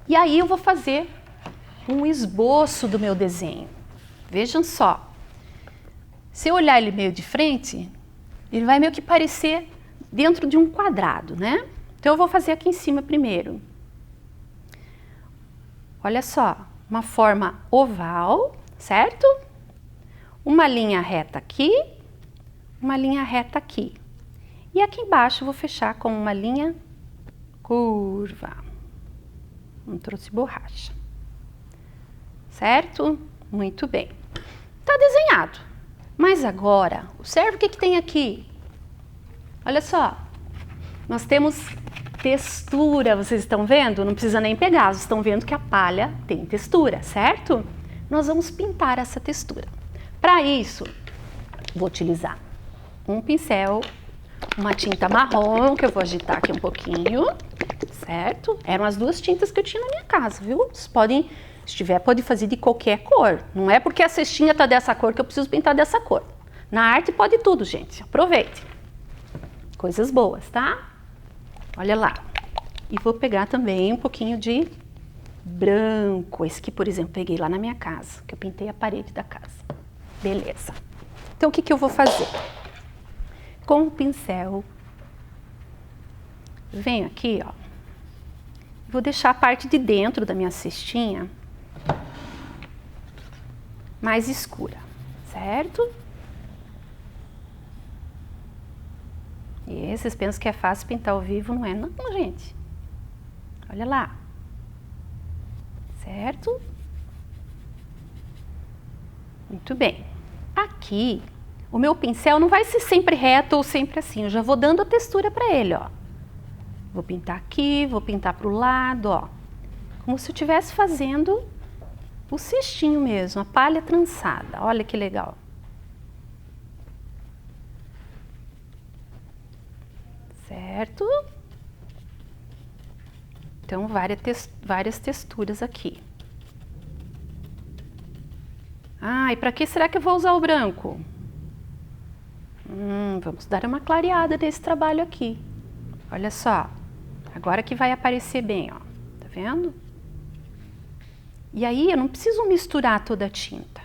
e aí eu vou fazer um esboço do meu desenho. Vejam só. Se eu olhar ele meio de frente, ele vai meio que parecer dentro de um quadrado, né? Então eu vou fazer aqui em cima primeiro. Olha só, uma forma oval, certo? Uma linha reta aqui, uma linha reta aqui. E aqui embaixo eu vou fechar com uma linha curva. Não trouxe borracha. Certo? Muito bem. Tá desenhado. Mas agora, observe o que tem aqui. Olha só. Nós temos textura, vocês estão vendo? Não precisa nem pegar, vocês estão vendo que a palha tem textura, certo? Nós vamos pintar essa textura. Para isso, vou utilizar um pincel, uma tinta marrom, que eu vou agitar aqui um pouquinho, certo? Eram as duas tintas que eu tinha na minha casa, viu? Vocês podem, se tiver, pode fazer de qualquer cor. Não é porque a cestinha tá dessa cor que eu preciso pintar dessa cor. Na arte pode tudo, gente. Aproveite. Coisas boas, tá? Olha lá. E vou pegar também um pouquinho de branco. Esse aqui, por exemplo, peguei lá na minha casa, que eu pintei a parede da casa. Beleza. Então, o que eu vou fazer? Com o pincel, venho aqui, ó. Vou deixar a parte de dentro da minha cestinha mais escura, certo? E vocês pensam que é fácil pintar ao vivo, não é não, gente. Olha lá. Certo? Muito bem. Aqui, o meu pincel não vai ser sempre reto ou sempre assim. Eu já vou dando a textura para ele, ó. Vou pintar aqui, vou pintar para o lado, ó. Como se eu estivesse fazendo o cestinho mesmo, a palha trançada. Olha que legal. Certo? Então, várias texturas aqui. Ah, e para que será que eu vou usar o branco? Vamos dar uma clareada nesse trabalho aqui. Olha só. Agora que vai aparecer bem, ó. Tá vendo? E aí, eu não preciso misturar toda a tinta.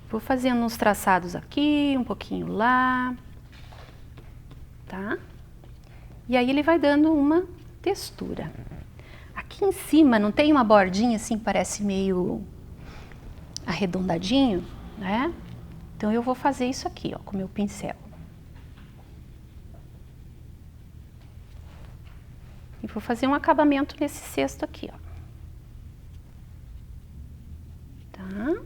Vou fazendo uns traçados aqui, um pouquinho lá. Tá? E aí, ele vai dando uma textura. Aqui em cima, não tem uma bordinha assim, parece meio arredondadinho, né? Então, eu vou fazer isso aqui, ó, com o meu pincel. E vou fazer um acabamento nesse cesto aqui, ó. Tá?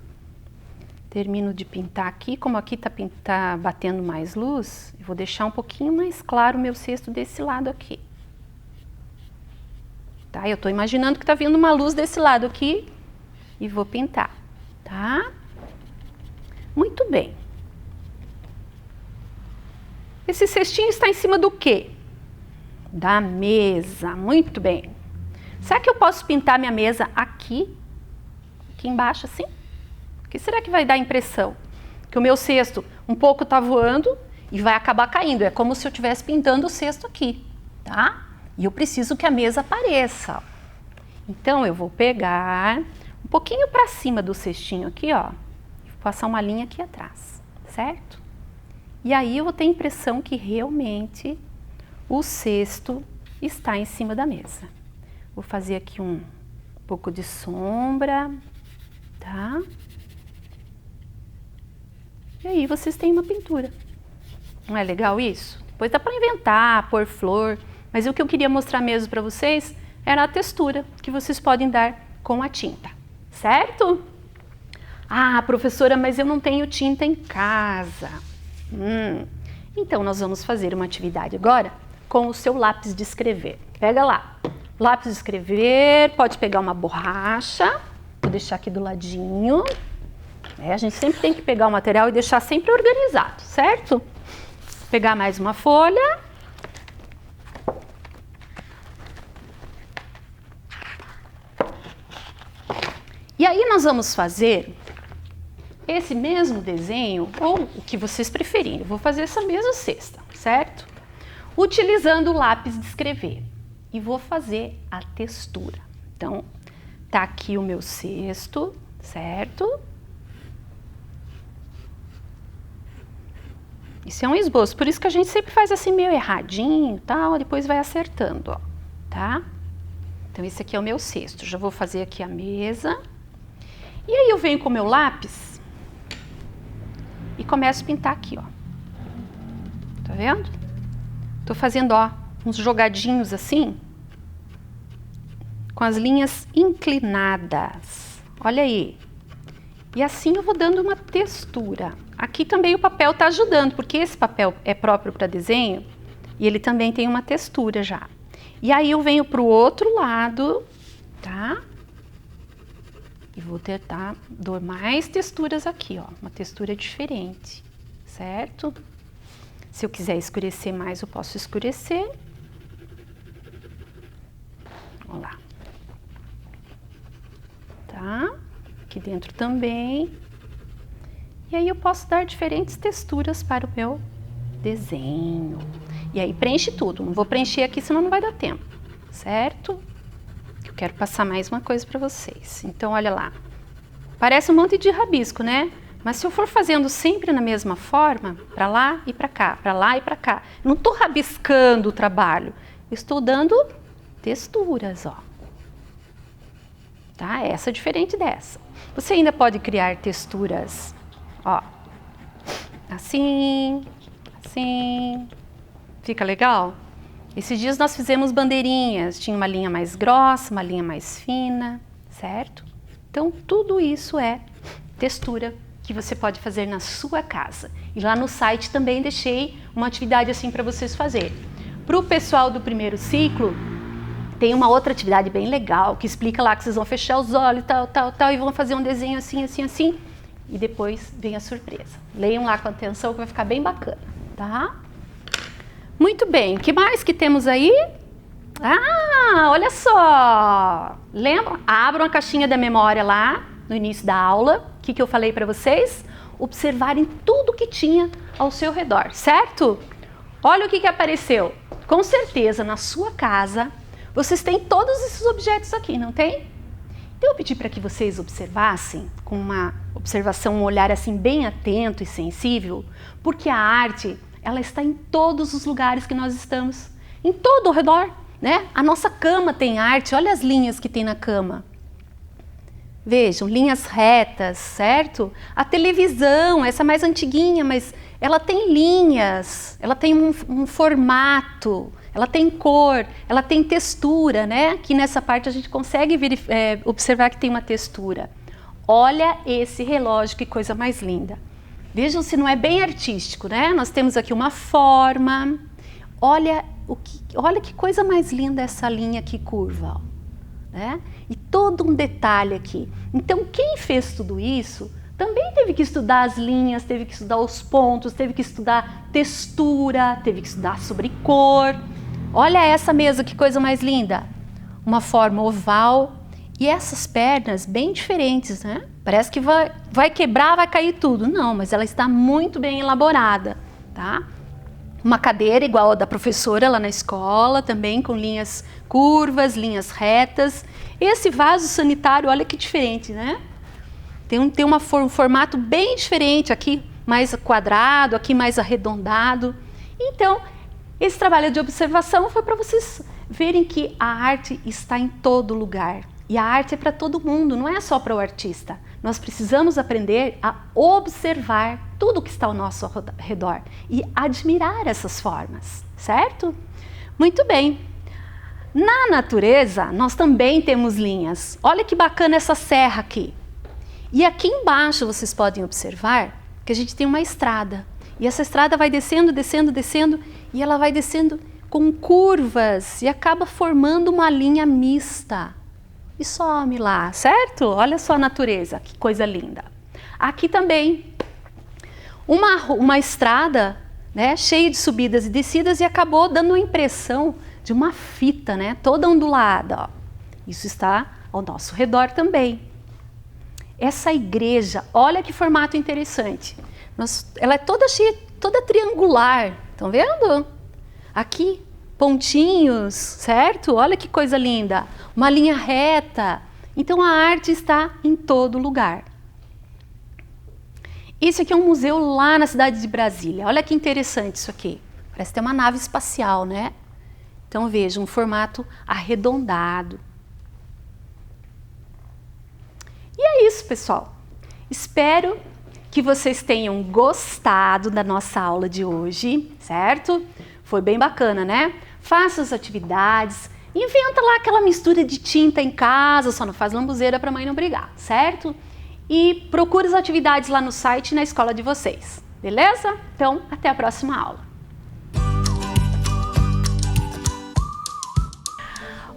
Termino de pintar aqui, como aqui tá batendo mais luz, eu vou deixar um pouquinho mais claro o meu cesto desse lado aqui. Tá? Eu tô imaginando que tá vindo uma luz desse lado aqui e vou pintar, tá? Muito bem. Esse cestinho está em cima do quê? Da mesa, muito bem. Será que eu posso pintar minha mesa aqui embaixo assim? O que será que vai dar a impressão? Que o meu cesto um pouco tá voando e vai acabar caindo. É como se eu estivesse pintando o cesto aqui, tá? E eu preciso que a mesa apareça. Então, eu vou pegar um pouquinho para cima do cestinho aqui, ó. E vou passar uma linha aqui atrás, certo? E aí eu vou ter a impressão que realmente o cesto está em cima da mesa. Vou fazer aqui um pouco de sombra, tá? E aí vocês têm uma pintura. Não é legal isso? Depois dá para inventar, pôr flor, mas o que eu queria mostrar mesmo para vocês era a textura que vocês podem dar com a tinta, certo? Ah, professora, mas eu não tenho tinta em casa. Então nós vamos fazer uma atividade agora com o seu lápis de escrever. Pega lá, lápis de escrever, pode pegar uma borracha, vou deixar aqui do ladinho. A gente sempre tem que pegar o material e deixar sempre organizado, certo? Pegar mais uma folha. E aí nós vamos fazer esse mesmo desenho, ou o que vocês preferirem. Eu vou fazer essa mesma cesta, certo? Utilizando o lápis de escrever. E vou fazer a textura. Então, tá aqui o meu cesto, certo? Isso é um esboço, por isso que a gente sempre faz assim meio erradinho, tal, depois vai acertando, ó, tá? Então esse aqui é o meu cesto, já vou fazer aqui a mesa. E aí eu venho com o meu lápis e começo a pintar aqui, ó. Tá vendo? Tô fazendo, ó, uns jogadinhos assim, com as linhas inclinadas. Olha aí. E assim eu vou dando uma textura. Aqui também o papel está ajudando, porque esse papel é próprio para desenho e ele também tem uma textura já. E aí eu venho para o outro lado, tá? E vou tentar dar mais texturas aqui, ó. Uma textura diferente, certo? Se eu quiser escurecer mais, eu posso escurecer. Vamos lá. Tá? Aqui dentro também. E aí eu posso dar diferentes texturas para o meu desenho. E aí preenche tudo. Não vou preencher aqui, senão não vai dar tempo, certo? Eu quero passar mais uma coisa para vocês. Então, olha lá. Parece um monte de rabisco, né? Mas se eu for fazendo sempre na mesma forma, para lá e para cá, para lá e para cá, não estou rabiscando o trabalho. Eu estou dando texturas, ó. Tá? Essa é diferente dessa. Você ainda pode criar texturas, ó, assim, assim. Fica legal? Esses dias nós fizemos bandeirinhas, tinha uma linha mais grossa, uma linha mais fina, certo? Então, tudo isso é textura que você pode fazer na sua casa. E lá no site também deixei uma atividade assim para vocês fazerem. Para o pessoal do primeiro ciclo, tem uma outra atividade bem legal, que explica lá que vocês vão fechar os olhos, tal, e vão fazer um desenho assim, assim, assim. E depois vem a surpresa. Leiam lá com atenção que vai ficar bem bacana, tá? Muito bem, o que mais que temos aí? Ah, olha só! Lembra? Abram a caixinha da memória lá, no início da aula. O que eu falei para vocês? Observarem tudo que tinha ao seu redor, certo? Olha o que apareceu. Com certeza, na sua casa, vocês têm todos esses objetos aqui, não tem? Então eu pedi para que vocês observassem, com uma observação, um olhar assim bem atento e sensível, porque a arte, ela está em todos os lugares que nós estamos, em todo o redor, né? A nossa cama tem arte, olha as linhas que tem na cama. Vejam, linhas retas, certo? A televisão, essa mais antiguinha, mas ela tem linhas, ela tem um formato, ela tem cor, ela tem textura, né? Aqui nessa parte a gente consegue observar que tem uma textura. Olha esse relógio, que coisa mais linda. Vejam se não é bem artístico, né? Nós temos aqui uma forma. Olha que coisa mais linda essa linha aqui curva, ó, né? E todo um detalhe aqui. Então, quem fez tudo isso também teve que estudar as linhas, teve que estudar os pontos, teve que estudar textura, teve que estudar sobre cor. Olha essa mesa, que coisa mais linda. Uma forma oval e essas pernas bem diferentes, né? Parece que vai quebrar, vai cair tudo. Não, mas ela está muito bem elaborada, tá? Uma cadeira igual a da professora lá na escola, também com linhas curvas, linhas retas. Esse vaso sanitário, olha que diferente, né? Tem um formato bem diferente, aqui mais quadrado, aqui mais arredondado. Então, esse trabalho de observação foi para vocês verem que a arte está em todo lugar. E a arte é para todo mundo, não é só para o artista. Nós precisamos aprender a observar tudo que está ao nosso redor e admirar essas formas, certo? Muito bem. Na natureza, nós também temos linhas. Olha que bacana essa serra aqui. E aqui embaixo vocês podem observar que a gente tem uma estrada. E essa estrada vai descendo, descendo, descendo, e ela vai descendo com curvas e acaba formando uma linha mista. E some lá, certo? Olha só a natureza, que coisa linda. Aqui também, uma estrada, né, cheia de subidas e descidas, e acabou dando a impressão de uma fita, né, toda ondulada. Ó. Isso está ao nosso redor também. Essa igreja, olha que formato interessante. Ela é toda cheia, toda triangular, estão vendo? Aqui, pontinhos, certo? Olha que coisa linda. Uma linha reta. Então a arte está em todo lugar. Esse aqui é um museu lá na cidade de Brasília. Olha que interessante isso aqui. Parece ter uma nave espacial, né? Então veja, um formato arredondado. E é isso, pessoal. Espero que vocês tenham gostado da nossa aula de hoje, certo? Foi bem bacana, né? Faça as atividades, inventa lá aquela mistura de tinta em casa, só não faz lambuzeira para a mãe não brigar, certo? E procure as atividades lá no site e na escola de vocês, beleza? Então, até a próxima aula.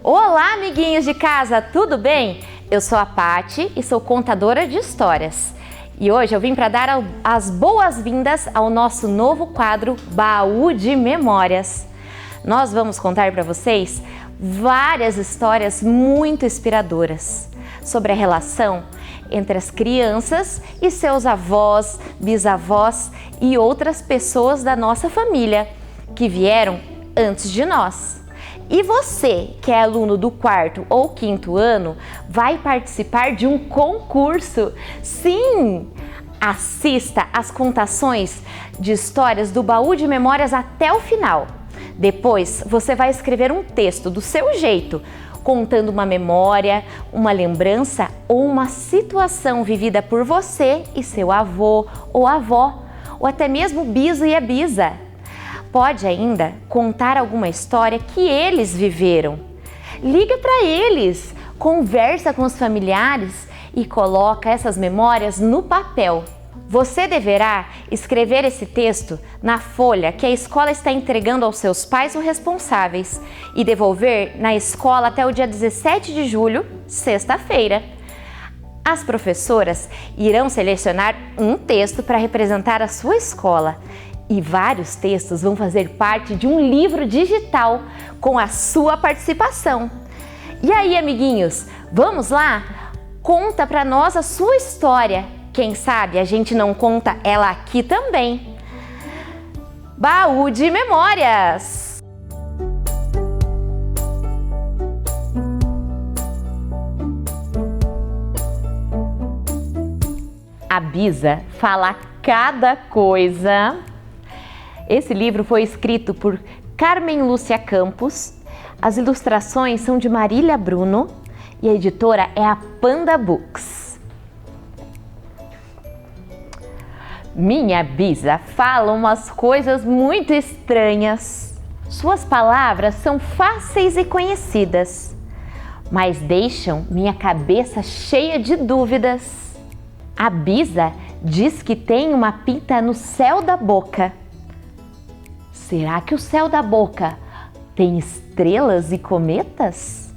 Olá, amiguinhos de casa, tudo bem? Eu sou a Pati e sou contadora de histórias. E hoje eu vim para dar as boas-vindas ao nosso novo quadro Baú de Memórias. Nós vamos contar para vocês várias histórias muito inspiradoras sobre a relação entre as crianças e seus avós, bisavós e outras pessoas da nossa família que vieram antes de nós. E você, que é aluno do 4º ou 5º ano, vai participar de um concurso. Sim! Assista às contações de histórias do Baú de Memórias até o final. Depois, você vai escrever um texto do seu jeito, contando uma memória, uma lembrança ou uma situação vivida por você e seu avô ou avó, ou até mesmo biso e a bisa. Pode ainda contar alguma história que eles viveram. Liga para eles, conversa com os familiares e coloca essas memórias no papel. Você deverá escrever esse texto na folha que a escola está entregando aos seus pais ou responsáveis e devolver na escola até o dia 17 de julho, sexta-feira. As professoras irão selecionar um texto para representar a sua escola. E vários textos vão fazer parte de um livro digital com a sua participação. E aí, amiguinhos, vamos lá? Conta para nós a sua história. Quem sabe a gente não conta ela aqui também. Baú de Memórias! A Bisa fala cada coisa. Esse livro foi escrito por Carmen Lúcia Campos, as ilustrações são de Marília Bruno e a editora é a Panda Books. Minha Bisa fala umas coisas muito estranhas. Suas palavras são fáceis e conhecidas, mas deixam minha cabeça cheia de dúvidas. A Bisa diz que tem uma pinta no céu da boca. Será que o céu da boca tem estrelas e cometas?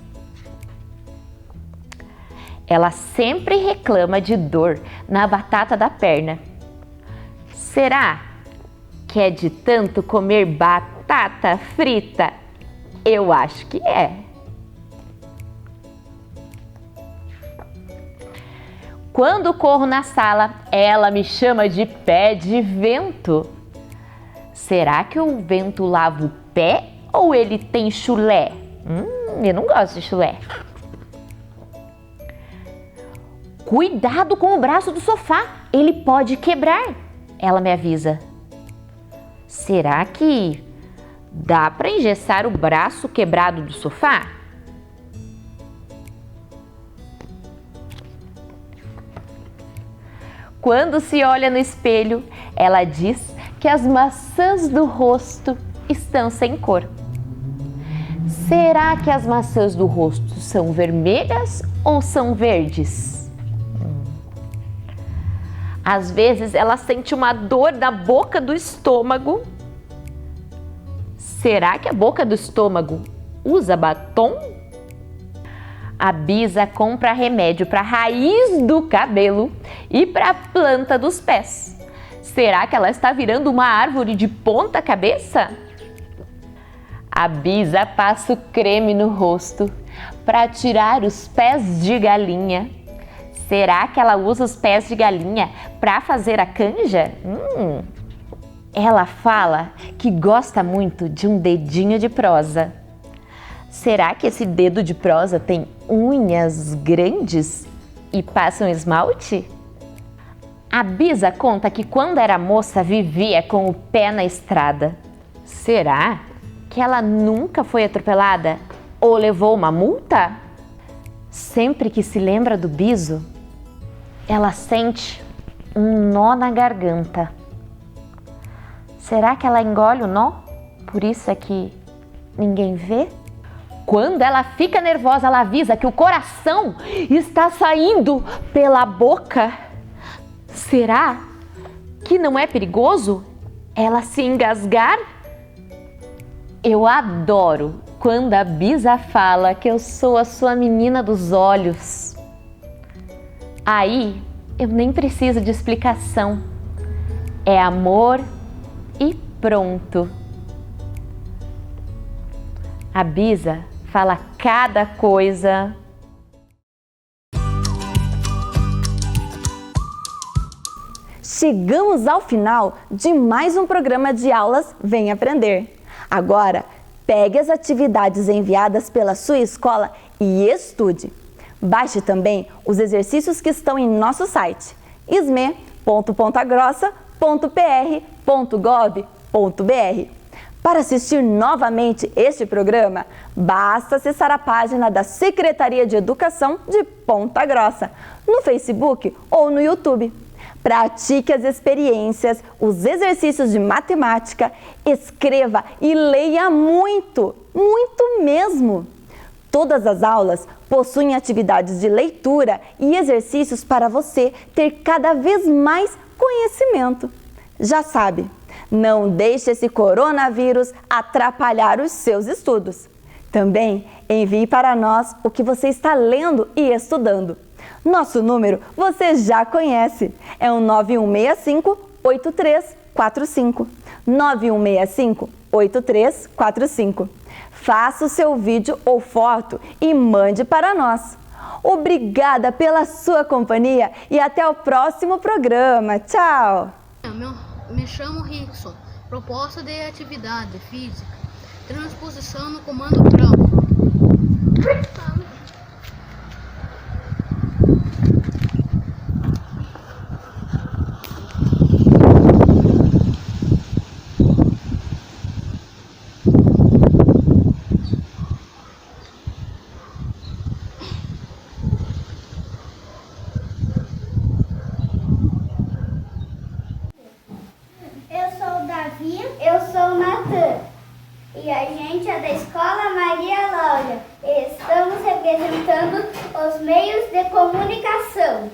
Ela sempre reclama de dor na batata da perna. Será que é de tanto comer batata frita? Eu acho que é. Quando corro na sala, ela me chama de pé de vento. Será que o vento lava o pé ou ele tem chulé? Eu não gosto de chulé. Cuidado com o braço do sofá, ele pode quebrar, ela me avisa. Será que Dá para engessar o braço quebrado do sofá? Quando se olha no espelho, ela diz que as maçãs do rosto estão sem cor. Será que as maçãs do rosto são vermelhas ou são verdes? Às vezes ela sente uma dor na boca do estômago. Será que a boca do estômago usa batom? A Bisa compra remédio para a raiz do cabelo e para a planta dos pés. Será que ela está virando uma árvore de ponta cabeça? A Bisa passa o creme no rosto para tirar os pés de galinha. Será que ela usa os pés de galinha para fazer a canja? Ela fala que gosta muito de um dedinho de prosa. Será que esse dedo de prosa tem unhas grandes e passa um esmalte? A Bisa conta que quando era moça vivia com o pé na estrada. Será que ela nunca foi atropelada ou levou uma multa? Sempre que se lembra do Biso, ela sente um nó na garganta. Será que ela engole o nó? Por isso é que ninguém vê? Quando ela fica nervosa, ela avisa que o coração está saindo pela boca. Será que não é perigoso ela se engasgar? Eu adoro quando a Bisa fala que eu sou a sua menina dos olhos. Aí eu nem preciso de explicação. É amor e pronto. A Bisa fala cada coisa. Chegamos ao final de mais um programa de aulas Vem Aprender. Agora, pegue as atividades enviadas pela sua escola e estude. Baixe também os exercícios que estão em nosso site isme.pontagrossa.pr.gov.br. Para assistir novamente este programa, basta acessar a página da Secretaria de Educação de Ponta Grossa, no Facebook ou no YouTube. Pratique as experiências, os exercícios de matemática, escreva e leia muito, muito mesmo. Todas as aulas possuem atividades de leitura e exercícios para você ter cada vez mais conhecimento. Já sabe, não deixe esse coronavírus atrapalhar os seus estudos. Também envie para nós o que você está lendo e estudando. Nosso número você já conhece, é o 9165-8345. 9165-8345. Faça o seu vídeo ou foto e mande para nós. Obrigada pela sua companhia e até o próximo programa. Tchau! Me chamo Rickson. Proposta de atividade física. Transposição no comando PROM. Eu sou o Natan e a gente é da Escola Maria Laura. Estamos representando os meios de comunicação.